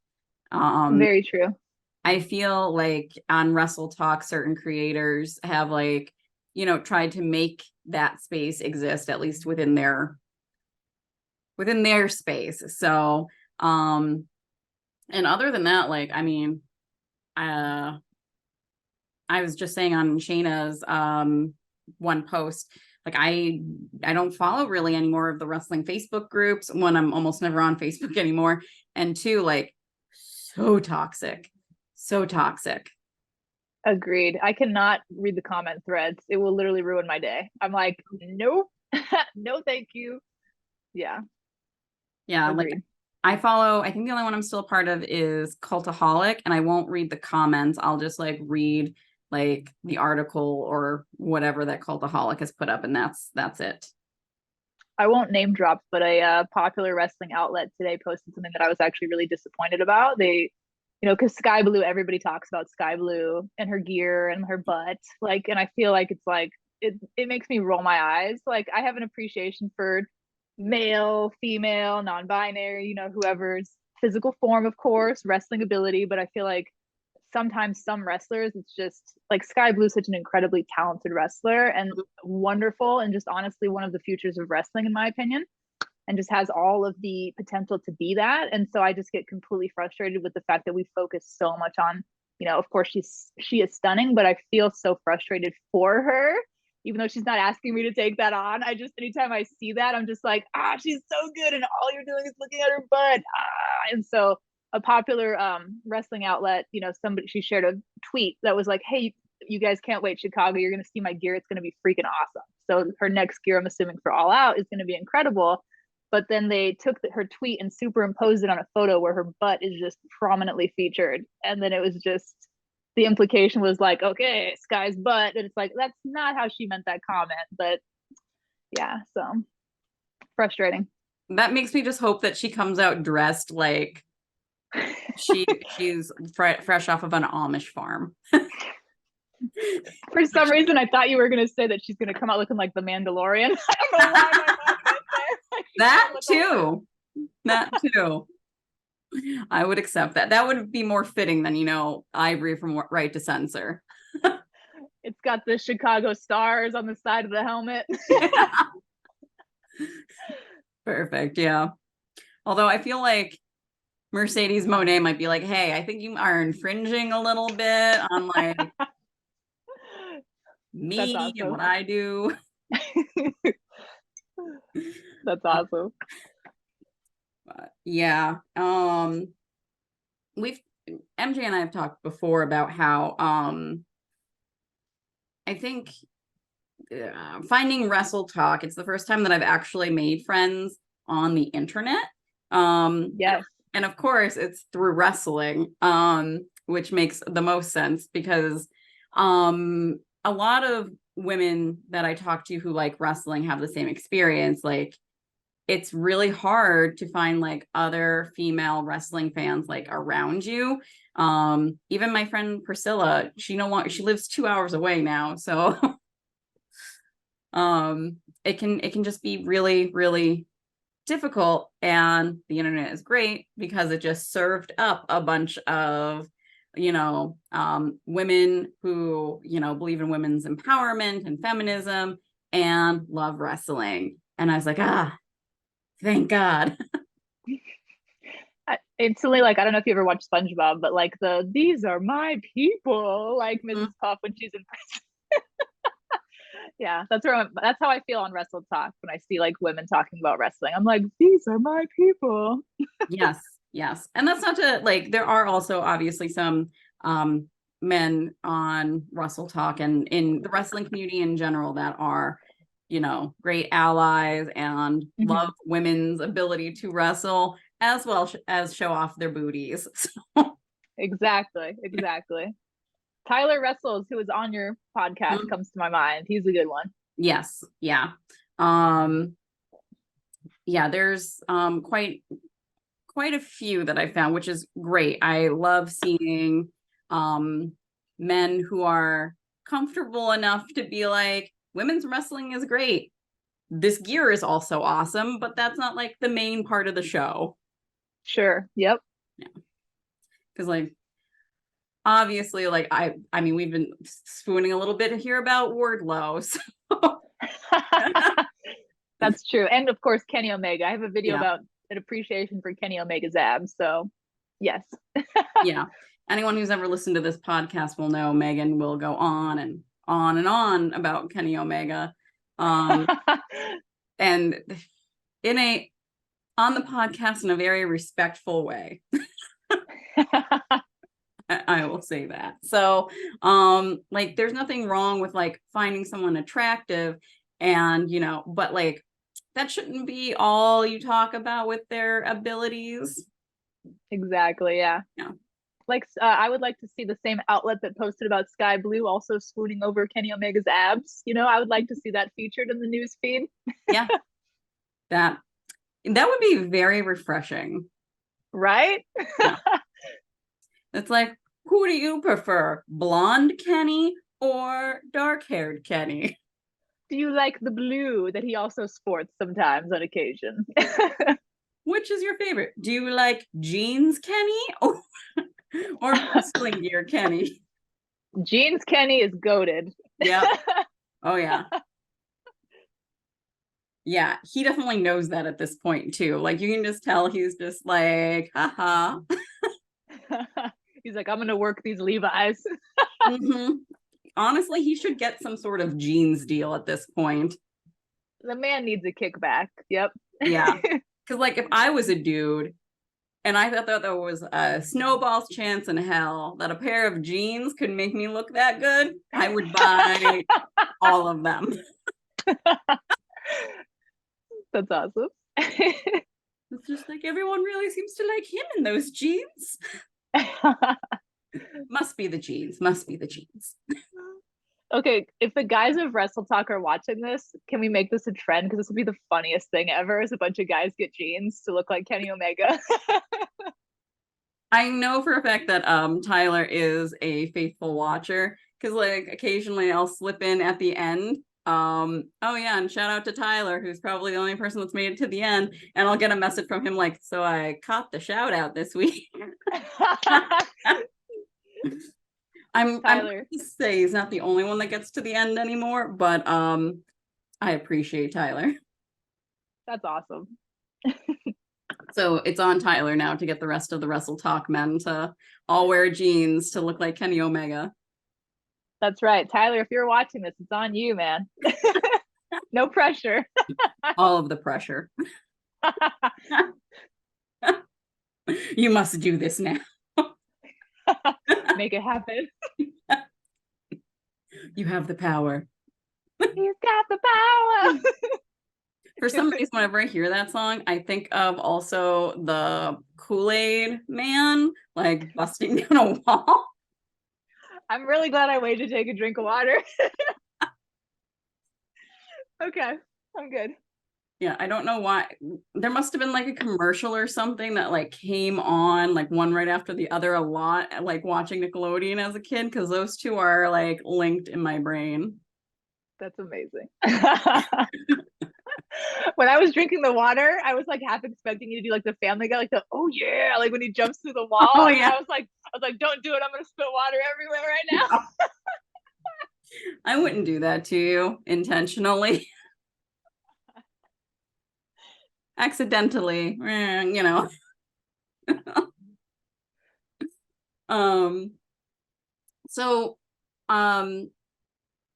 Um, Very true. I feel like on Wrestle Talk, certain creators have like, tried to make that space exist at least within their space. So, and other than that, like, I mean, uh, I was just saying on Shayna's one post, like I don't follow really any more of the wrestling Facebook groups. One, I'm almost never on Facebook anymore, and two, like so toxic, so toxic. Agreed. I cannot read the comment threads. It will literally ruin my day. I'm like, nope. No, thank you. Yeah, Yeah, like agreed. I think the only one I'm still a part of is Cultaholic, and I won't read the comments. I'll just like read like the article or whatever that Cultaholic has put up, and that's it. I won't name drop, but a popular wrestling outlet today posted something that I was actually really disappointed about. They you know, because Sky Blue, everybody talks about Sky Blue and her gear and her butt. Like, and I feel like it's like it makes me roll my eyes. Like, I have an appreciation for male, female, non-binary, you know, whoever's physical form, of course, wrestling ability. But I feel like sometimes some wrestlers, it's just like Sky Blue's such an incredibly talented wrestler and wonderful, and just honestly one of the futures of wrestling, in my opinion, and just has all of the potential to be that. And so I just get completely frustrated with the fact that we focus so much on, you know, of course she is stunning, but I feel so frustrated for her, even though she's not asking me to take that on. I just, anytime I see that, I'm just like, she's so good, and all you're doing is looking at her butt. And so a popular wrestling outlet, you know, somebody, she shared a tweet that was like, hey, you guys can't wait, Chicago, you're going to see my gear, it's going to be freaking awesome. So her next gear, I'm assuming for All Out, is going to be incredible. But then they took her tweet and superimposed it on a photo where her butt is just prominently featured. And then it was just, the implication was like, okay, Sky's butt. And it's like, that's not how she meant that comment. But yeah, so frustrating. That makes me just hope that she comes out dressed like she's fresh off of an Amish farm. For some reason, I thought you were going to say that she's going to come out looking like the Mandalorian. I don't know why my mind went there. Like, That too. That too. I would accept that. That would be more fitting than, you know, Ivory from Right to Censor. It's got the Chicago stars on the side of the helmet. Perfect. Yeah. Although I feel like Mercedes Monet might be like, hey, I think you are infringing a little bit on like me awesome. and what I do. That's awesome. But yeah. We've MJ and I have talked before about how I think finding Wrestle Talk, it's the first time that I've actually made friends on the internet. Yes. And of course it's through wrestling, which makes the most sense because a lot of women that I talk to who like wrestling have the same experience. Like, it's really hard to find like other female wrestling fans like around you. Even my friend Priscilla, she lives 2 hours away now, so it can just be really, really difficult. And the internet is great because it just served up a bunch of, you know, women who, you know, believe in women's empowerment and feminism and love wrestling. And I was like, thank God. Instantly, like, I don't know if you ever watched SpongeBob, but like these are my people, like Mrs. Puff when she's in prison. Yeah, that's how I feel on Wrestle Talk when I see like women talking about wrestling. I'm like, these are my people. Yes, yes. And that's not to like, there are also obviously some men on Wrestle Talk and in the wrestling community in general that are, you know, great allies and love women's ability to wrestle as well as show off their booties. Exactly. Tyler Wrestles, who was on your podcast, comes to my mind. He's a good one. Yes. Yeah. Yeah, there's quite a few that I found, which is great. I love seeing men who are comfortable enough to be like, women's wrestling is great. This gear is also awesome, but that's not like the main part of the show. Sure. Yep. Yeah. Because like, obviously, like I mean, we've been spooning a little bit here about Wardlow. So. That's true. And of course, Kenny Omega. I have a video Yeah. about an appreciation for Kenny Omega's abs. So yes. Yeah. Anyone who's ever listened to this podcast will know Megan will go on and on and on about Kenny Omega. And on the podcast in a very respectful way. I will say that. So, like, there's nothing wrong with like finding someone attractive and, you know, but like, that shouldn't be all you talk about with their abilities. Exactly. Yeah. Yeah. Like, I would like to see the same outlet that posted about Sky Blue also swooning over Kenny Omega's abs. You know, I would like to see that featured in the news feed. Yeah. That would be very refreshing. Right? Yeah. It's like, who do you prefer, blonde Kenny or dark-haired Kenny? Do you like the blue that he also sports sometimes on occasion? Which is your favorite? Do you like jeans Kenny or wrestling gear Kenny? Jeans Kenny is goated. Yeah. Oh yeah. Yeah, he definitely knows that at this point too. Like you can just tell he's just like, haha. He's like, I'm gonna work these Levi's. Mm-hmm. Honestly, he should get some sort of jeans deal at this point. The man needs a kickback. Yep. Yeah. Because like if I was a dude and I thought that there was a snowball's chance in hell that a pair of jeans could make me look that good, I would buy all of them. That's awesome. It's just like everyone really seems to like him in those jeans. Must be the jeans. Must be the jeans. Okay, if the guys of Wrestle Talk are watching this, can we make this a trend? Because this would be the funniest thing ever. Is a bunch of guys get jeans to look like Kenny Omega. I know for a fact that Tyler is a faithful watcher because like occasionally I'll slip in at the end. Oh yeah, and shout out to Tyler, who's probably the only person that's made it to the end, and I'll get a message from him like, so I caught the shout out this week. I'm Tyler, to say he's not the only one that gets to the end anymore, but I appreciate Tyler. that's awesome. So it's on Tyler now to get the rest of the Wrestle Talk men to all wear jeans to look like Kenny Omega. That's right. Tyler, if you're watching this, it's on you, man. No pressure. All of the pressure. You must do this now. Make it happen. You have the power. He's got the power. For some reason, whenever I hear that song, I think of also the Kool-Aid man, like busting down a wall. I'm really glad I waited to take a drink of water. Okay, I'm good. Yeah, I don't know why. There must have been like a commercial or something that like came on like one right after the other a lot, like watching Nickelodeon as a kid, because those two are like linked in my brain. That's amazing. When I was drinking the water, I was like half expecting you to do like the Family Guy, like the oh yeah, like when he jumps through the wall. Oh And yeah. I was like, don't do it. I'm gonna spill water everywhere right now. I wouldn't do that to you intentionally. Accidentally, you know. um so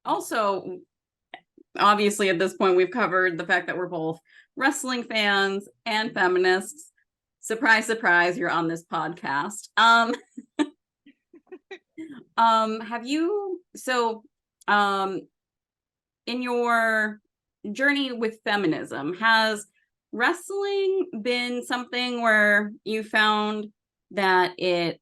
also obviously at this point we've covered the fact that we're both wrestling fans and feminists. Surprise, surprise, you're on this podcast. Have you in your journey with feminism, has wrestling been something where you found that it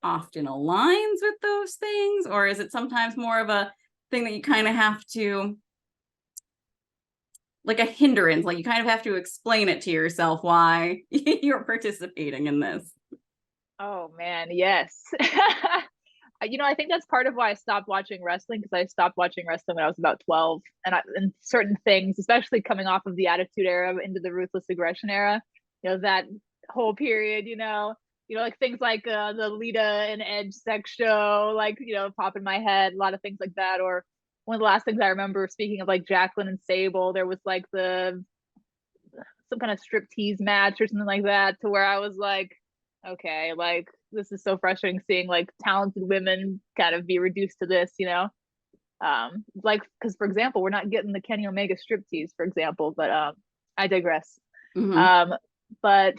often aligns with those things, or is it sometimes more of a thing that you kind of have to, like a hindrance, like you kind of have to explain it to yourself why you're participating in this? Oh man, yes. I think that's part of why I stopped watching wrestling, because I stopped watching wrestling when I was about 12, and certain things, especially coming off of the Attitude Era into the Ruthless Aggression Era, that whole period, like things like the Lita and Edge sex show, like pop in my head, a lot of things like that. Or one of the last things I remember, speaking of like Jacqueline and Sable, there was like some kind of striptease match or something like that, to where I was like, okay, like this is so frustrating seeing like talented women kind of be reduced to this, like because for example, we're not getting the Kenny Omega striptease, for example, but I digress. Mm-hmm. But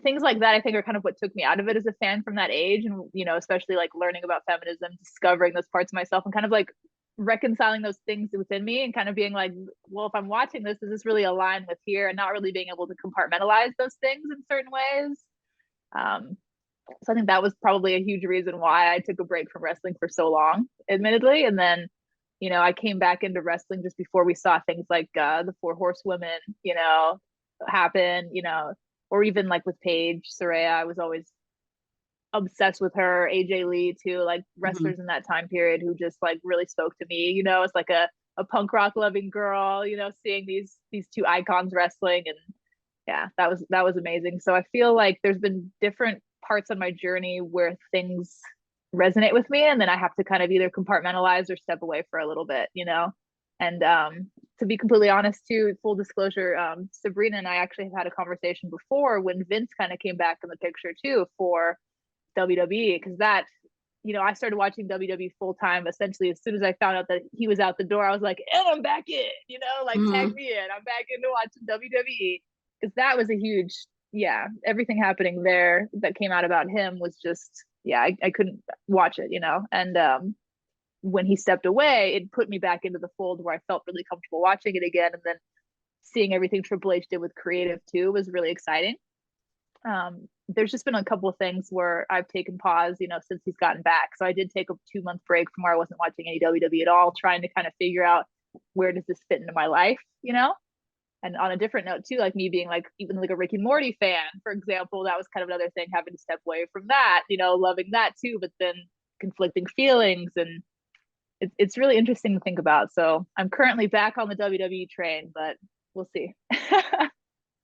things like that I think are kind of what took me out of it as a fan from that age, and especially like learning about feminism, discovering those parts of myself, and kind of like reconciling those things within me, and kind of being like, well, if I'm watching this, does this really align with here, and not really being able to compartmentalize those things in certain ways. So I think that was probably a huge reason why I took a break from wrestling for so long, admittedly. And then I came back into wrestling just before we saw things like the Four Horsewomen happen, or even like with Paige Saraya, I was always obsessed with her. AJ Lee too, like Mhm. wrestlers in that time period who just like really spoke to me. You know, it's like a punk rock loving girl. You know, seeing these two icons wrestling, and yeah, that was amazing. So I feel like there's been different parts on my journey where things resonate with me, and then I have to kind of either compartmentalize or step away for a little bit. You know, and to be completely honest, too, full disclosure, Sabrina and I actually have had a conversation before when Vince kind of came back in the picture too for WWE, because that, you know, I started watching WWE full time essentially as soon as I found out that he was out the door. I was like, and I'm back in, you know, like tag Mhm. me in. I'm back into watching WWE, because that was a huge, yeah, everything happening there that came out about him was just, yeah, I couldn't watch it, you know, and when he stepped away, it put me back into the fold where I felt really comfortable watching it again, and then seeing everything Triple H did with creative too was really exciting. There's just been a couple of things where I've taken pause, you know, since he's gotten back. So I did take a 2 month break from where I wasn't watching any WWE at all, trying to kind of figure out where does this fit into my life, you know? And on a different note too, like me being like even like a Rick and Morty fan, for example, that was kind of another thing, having to step away from that, you know, loving that too, but then conflicting feelings, and it's really interesting to think about. So I'm currently back on the WWE train, but we'll see.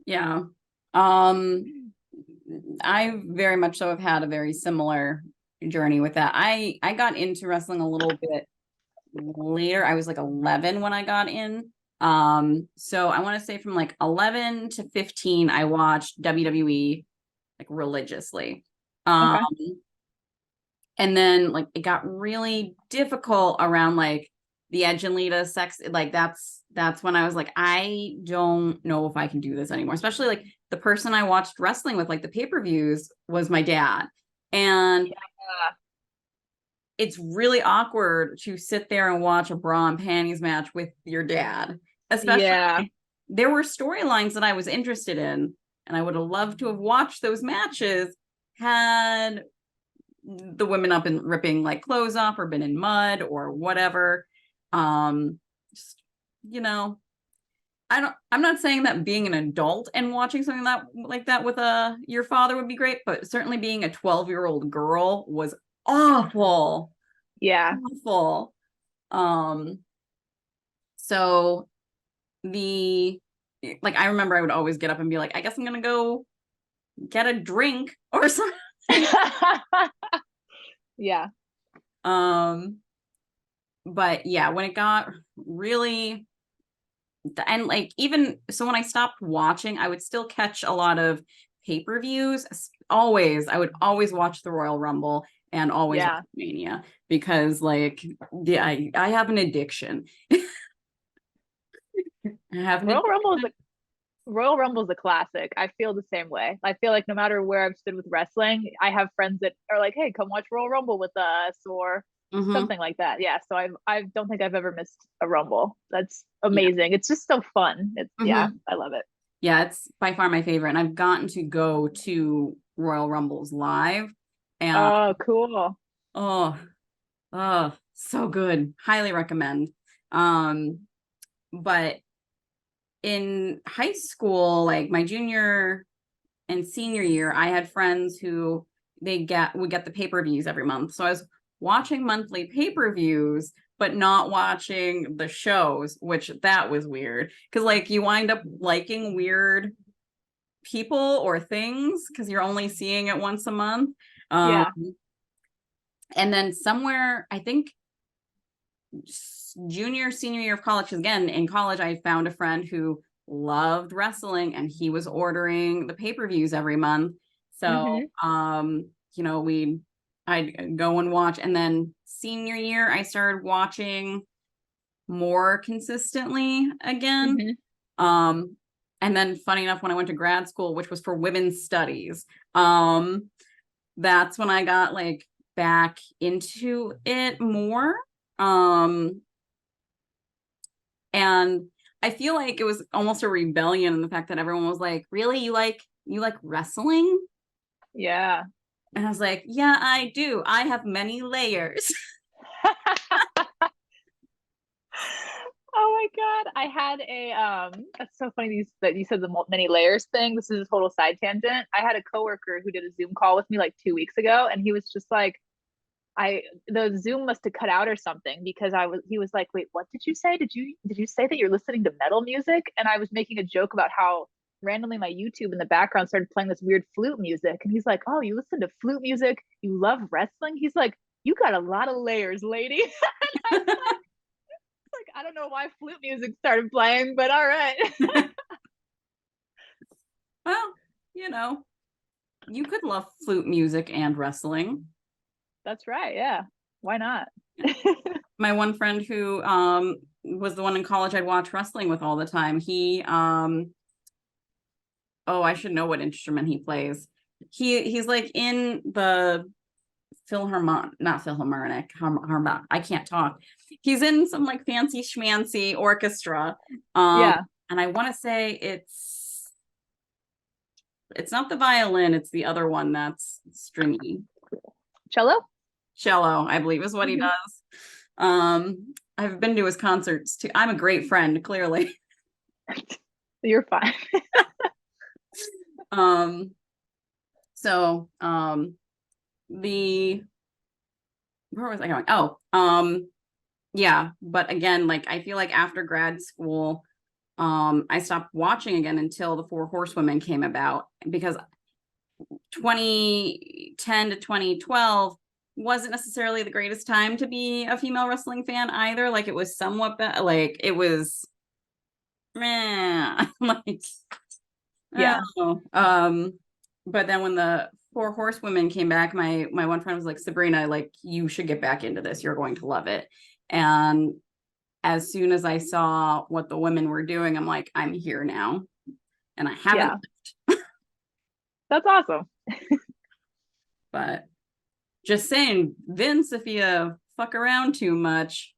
Yeah. Um, I very much so have had a very similar journey with that. I got into wrestling a little bit later. I was like 11 when I got in. So I want to say from like 11 to 15, I watched WWE like religiously. Um, Okay. and then like it got really difficult around like the Edge and Lita sex. Like that's when I was like, I don't know if I can do this anymore. Especially like the person I watched wrestling with, like the pay-per-views, was my dad. And Yeah. it's really awkward to sit there and watch a bra and panties match with your dad. Especially Yeah. there were storylines that I was interested in, and I would have loved to have watched those matches had the women up and ripping like clothes off or been in mud or whatever. Just, you know, I'm not saying that being an adult and watching something that like that with your father would be great, but certainly being a 12-year-old girl was awful. Yeah. Awful. Um, so the like I remember I would always get up and be like, I guess I'm gonna go get a drink or something. Yeah. Um, but yeah, when it got really, and like even so when I stopped watching, I would still catch a lot of pay-per-views. Always, I would always watch the Royal Rumble and always watch Yeah. Mania because like yeah, I have an addiction. I have an Royal Rumble is addiction. a Royal Rumble is a classic. I feel the same way. I feel like no matter where I've stood with wrestling, I have friends that are like, "Hey, come watch Royal Rumble with us," or Mm-hmm. something like that. Yeah. So I don't think I've ever missed a Rumble. That's Yeah. amazing. It's just so fun. It's, yeah, Mm-hmm. I love it. Yeah, it's by far my favorite. And I've gotten to go to Royal Rumbles live. And Oh, cool. oh, oh, so good. Highly recommend. Um, but in high school, like my junior and senior year, I had friends who would get the pay-per-views every month. So I was watching monthly pay-per-views, but not watching the shows, which that was weird. Because like you wind up liking weird people or things because you're only seeing it once a month. Um, Yeah. and then somewhere, I think junior, senior year of college, again, in college, I found a friend who loved wrestling and he was ordering the pay-per-views every month. So, Mm-hmm. you know, I'd go and watch. And then senior year, I started watching more consistently again. Mm-hmm. Um, and then funny enough, when I went to grad school, which was for women's studies, um, that's when I got like back into it more. Um, and I feel like it was almost a rebellion in the fact that everyone was like, really, you like wrestling? Yeah. And I was like, yeah, I do. I have many layers. Oh my God. I had that's so funny that you said the many layers thing. This is a total side tangent. I had a coworker who did a Zoom call with me like 2 weeks ago, and he was just like, the Zoom must have cut out or something because he was like, wait, what did you say? Did you say that you're listening to metal music? And I was making a joke about how randomly my YouTube in the background started playing this weird flute music. And he's like, oh, you listen to flute music? You love wrestling? He's like, you got a lot of layers, lady. Like, I don't know why flute music started playing, but all right. Well, you could love flute music and wrestling. That's right. Yeah. Why not? My one friend who was the one in college I'd watch wrestling with all the time. He oh, I should know what instrument he plays. He's like in the not Philharmonic, I can't talk. He's in some like fancy schmancy orchestra. Yeah. And I want to say it's not the violin, it's the other one that's stringy. Cello? Cello, I believe is what he does. I've been to his concerts too. I'm a great friend, clearly. You're fine. So where was I going? Oh, yeah, but again, like I feel like after grad school, I stopped watching again until the Four Horsewomen came about, because 2010 to 2012 wasn't necessarily the greatest time to be a female wrestling fan either. Like it was somewhat like it was meh, like Yeah. oh. But then when the Four Horsewomen came back, my one friend was like, Sabrina, like you should get back into this. You're going to love it. And as soon as I saw what the women were doing, I'm like, I'm here now. And I haven't left. That's awesome. But just saying, Vince, if you fuck around too much,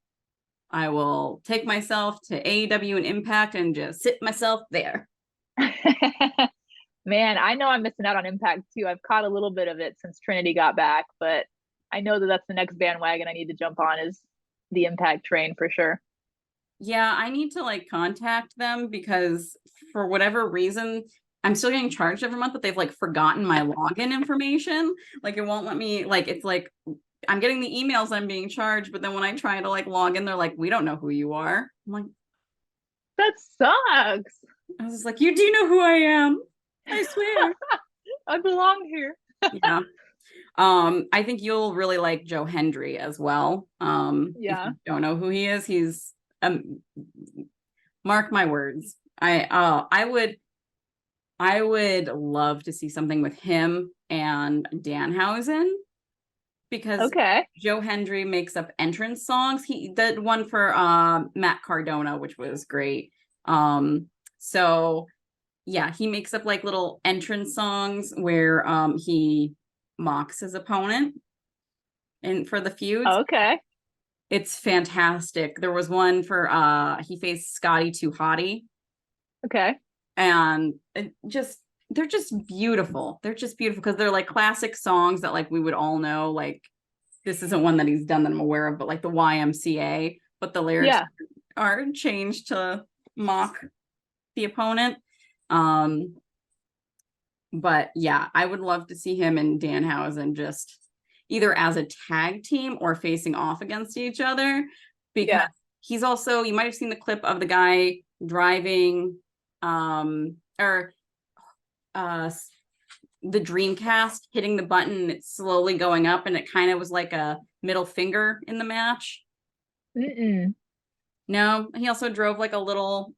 I will take myself to AEW and Impact and just sit myself there. Man, I know I'm missing out on Impact too. I've caught a little bit of it since Trinity got back, but I know that that's the next bandwagon I need to jump on is the Impact train for sure. Yeah, I need to like contact them because for whatever reason, I'm still getting charged every month, but they've like forgotten my login information. Like it won't let me, like it's like I'm getting the emails I'm being charged, but then when I try to like log in, they're like, we don't know who you are. I'm like, that sucks. I was just like, you do know who I am. I swear. I belong here. Yeah. I think you'll really like Joe Hendry as well. If Yeah. you don't know who he is, he's mark my words. I would love to see something with him and Danhausen, because Okay. Joe Hendry makes up entrance songs. He did one for Matt Cardona, which was great. So yeah, he makes up like little entrance songs where he mocks his opponent and for the feuds. Okay. It's fantastic. There was one for he faced Scotty Too Hottie, Okay. and they're just beautiful. They're just beautiful because they're like classic songs that like we would all know. Like this isn't one that he's done that I'm aware of, but like the YMCA, but the lyrics Yeah. are changed to mock the opponent. But yeah, I would love to see him and Danhausen just either as a tag team or facing off against each other, because Yeah. he's also, you might have seen the clip of the guy driving or the Dreamcast hitting the button, it's slowly going up, and it kind of was like a middle finger in the match. Mm-mm. No, he also drove like a little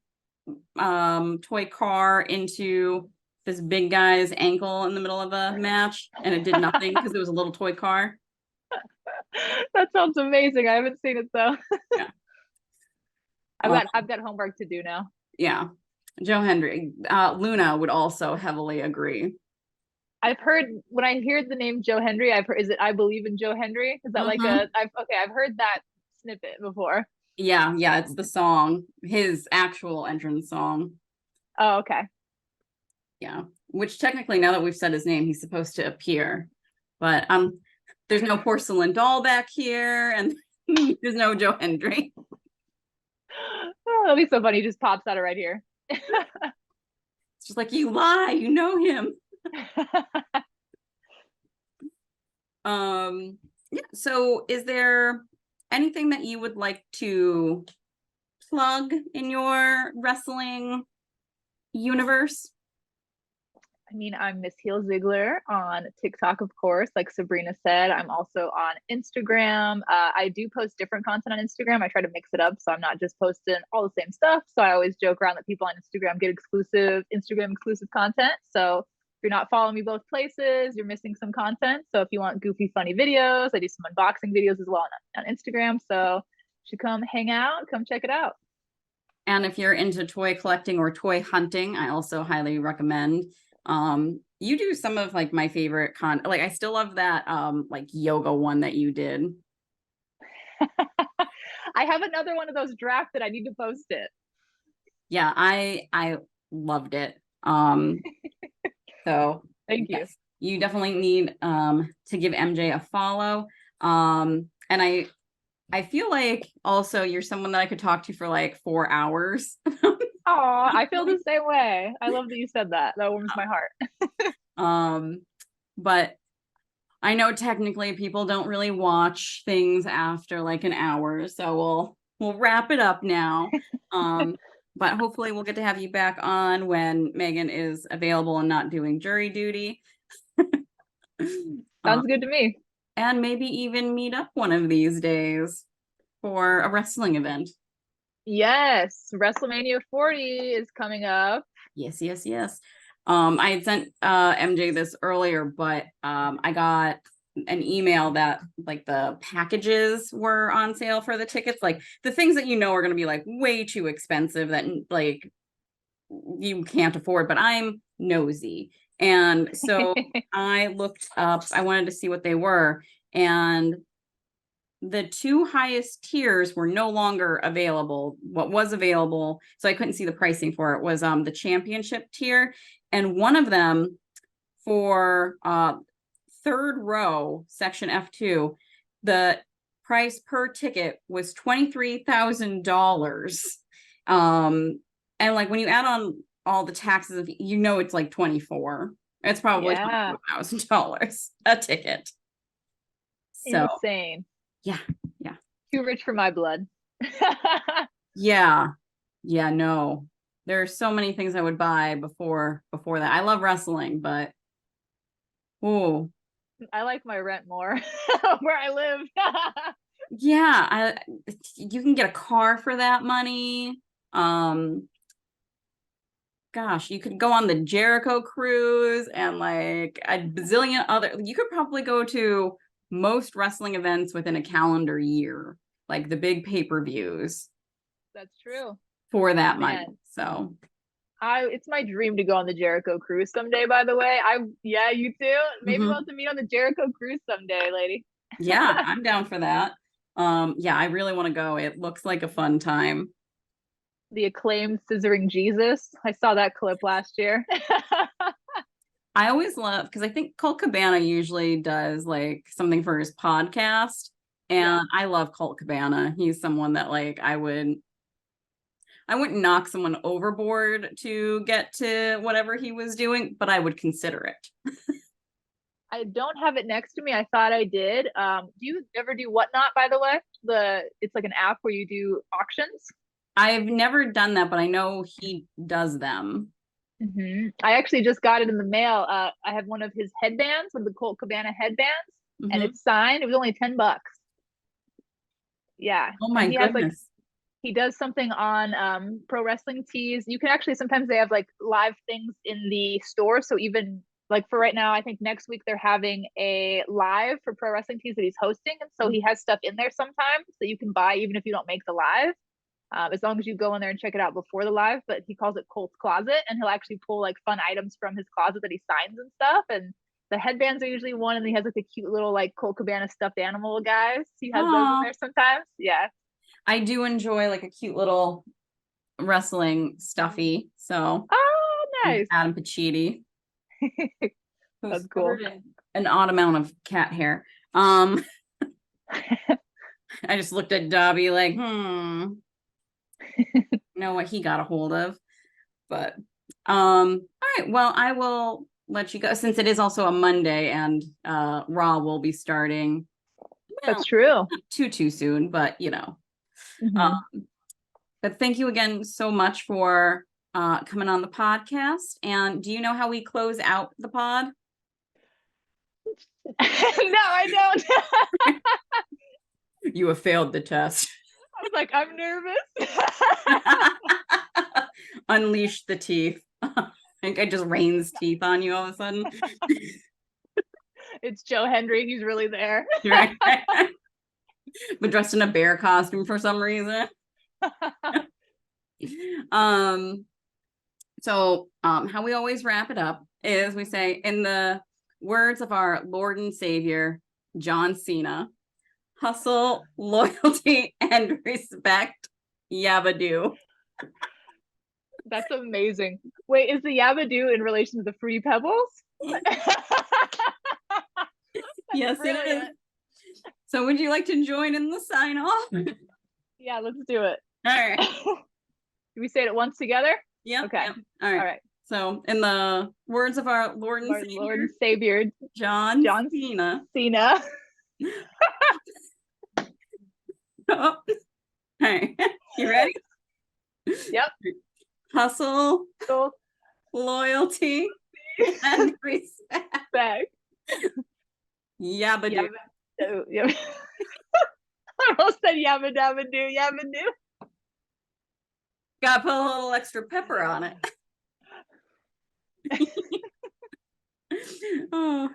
toy car into this big guy's ankle in the middle of a match, and it did nothing because it was a little toy car. That sounds amazing. I haven't seen it though. Yeah. I've got homework to do now. Yeah. Joe Hendry. Luna would also heavily agree. I've heard when I hear the name Joe Hendry, I've heard is it I believe in Joe Hendry? Is that like Mhm. I've heard that snippet before. Yeah, it's the song, his actual entrance song. Oh, okay. Yeah. Which technically, now that we've said his name, he's supposed to appear. But there's no porcelain doll back here, and there's no Joe Hendry. Oh, that'll be so funny. He just pops out of right here. It's just like, you lie, you know him. Yeah, so is there anything that you would like to plug in your wrestling universe? I mean, I'm Miss Heel Ziegler on TikTok, of course, like Sabrina said. I'm also on Instagram. I do post different content on Instagram. I try to mix it up, so I'm not just posting all the same stuff. So I always joke around that people on Instagram get exclusive Instagram exclusive content. So if you're not following me both places, you're missing some content. So if you want goofy, funny videos, I do some unboxing videos as well on Instagram. So you should come hang out, come check it out. And if you're into toy collecting or toy hunting, I also highly recommend. You do some of like my favorite like I still love that like yoga one that you did. I have another one of those drafted. I need to post it. Yeah, I loved it. So Thank you. yes, you definitely need to give MJ a follow. And I feel like also you're someone that I could talk to for like 4 hours. Oh, I feel the same way. I love that you said that. That warms my heart. But I know technically people don't really watch things after like an hour, so we'll wrap it up now. But hopefully we'll get to have you back on when Megan is available and not doing jury duty. Sounds good to me. And maybe even meet up one of these days for a wrestling event. Yes, WrestleMania 40 is coming up. Yes, yes, yes. I had sent MJ this earlier, but I got an email that like the packages were on sale for the tickets, like the things that you know are going to be like way too expensive that like you can't afford, but I'm nosy. And so I looked up, I wanted to see what they were, and the 2 highest tiers were no longer available. What was available, so I couldn't see the pricing for it, was the championship tier, and one of them for third row section F2, the price per ticket was $23,000. And like when you add on all the taxes, you know, it's like 24. It's probably Yeah, $24,000 a ticket. So insane. yeah, yeah. Too rich for my blood. Yeah. Yeah, no. There are so many things I would buy before that. I love wrestling, but oh, I like my rent more where I live. yeah, you can get a car for that money. Um, gosh, you could go on the Jericho cruise and like a bazillion other, you could probably go to most wrestling events within a calendar year, like the big pay-per-views That's true. for that money. Man, So it's my dream to go on the Jericho cruise someday, by the way. Yeah, you too. Maybe we'll mhm. have to meet on the Jericho cruise someday, lady. Yeah, I'm down for that. Yeah, I really want to go. It looks like a fun time. The acclaimed scissoring Jesus. I saw that clip last year. I always love, because I think Colt Cabana usually does like something for his podcast, Yeah. and I love Colt Cabana. He's someone that like I wouldn't knock someone overboard to get to whatever he was doing, but I would consider it. I don't have it next to me. I thought I did. Do you ever do Whatnot, by the way? It's like an app where you do auctions. I've never done that, but I know he does them. I actually just got it in the mail. I have one of his headbands, one of the Colt Cabana headbands, and Mhm. it's signed. It was only $10. Yeah, Oh and my he has like goodness. he does something on pro wrestling tees. You can actually sometimes they have like live things in the store. So even like for right now, I think next week they're having a live for pro wrestling tees that he's hosting, and so he has stuff in there sometimes that you can buy even if you don't make the live. As long as you go in there and check it out before the live. But he calls it Colt's Closet, and he'll actually pull like fun items from his closet that he signs and stuff. And the headbands are usually one, and he has like the cute little like Colt Cabana stuffed animal guys. He has those in Oh, there sometimes. Yeah. I do enjoy like a cute little wrestling stuffy. So Oh, nice. Adam Pacitti, who's That's cool. covered in an odd amount of cat hair. I just looked at Dobby like, know what he got a hold of. But all right, well, I will let you go since it is also a Monday and Raw will be starting. That's Well, true. not too soon, but Mhm. but thank you again so much for coming on the podcast. And do you know how we close out the pod? No, I don't. You have failed the test. I was like, I'm nervous. Unleash the teeth. I think I just rains teeth on you all of a sudden. It's Joe Hendry. He's really there. You're right. But dressed in a bear costume for some reason. um how we always wrap it up is we say, in the words of our Lord and Savior John Cena, hustle, loyalty, and respect. Yabba-do. That's amazing. Wait, is the Yabba-do in relation to the Fruity Pebbles? Yes, Brilliant. it is. So would you like to join in the sign off? Yeah, let's do it. All right. Do we say it once together? Yep. Okay. Yep. All right. All right. So in the words of our Lord and Our Savior, Lord and Savior, John John Cena. Cena. Oh. All right. You ready? Yep. Hustle, So, loyalty, and respect. back. Yabba-do. Yabba-do. Yabba. I almost said yabba dabba do, yabba do. Gotta put a little extra pepper on it. Oh.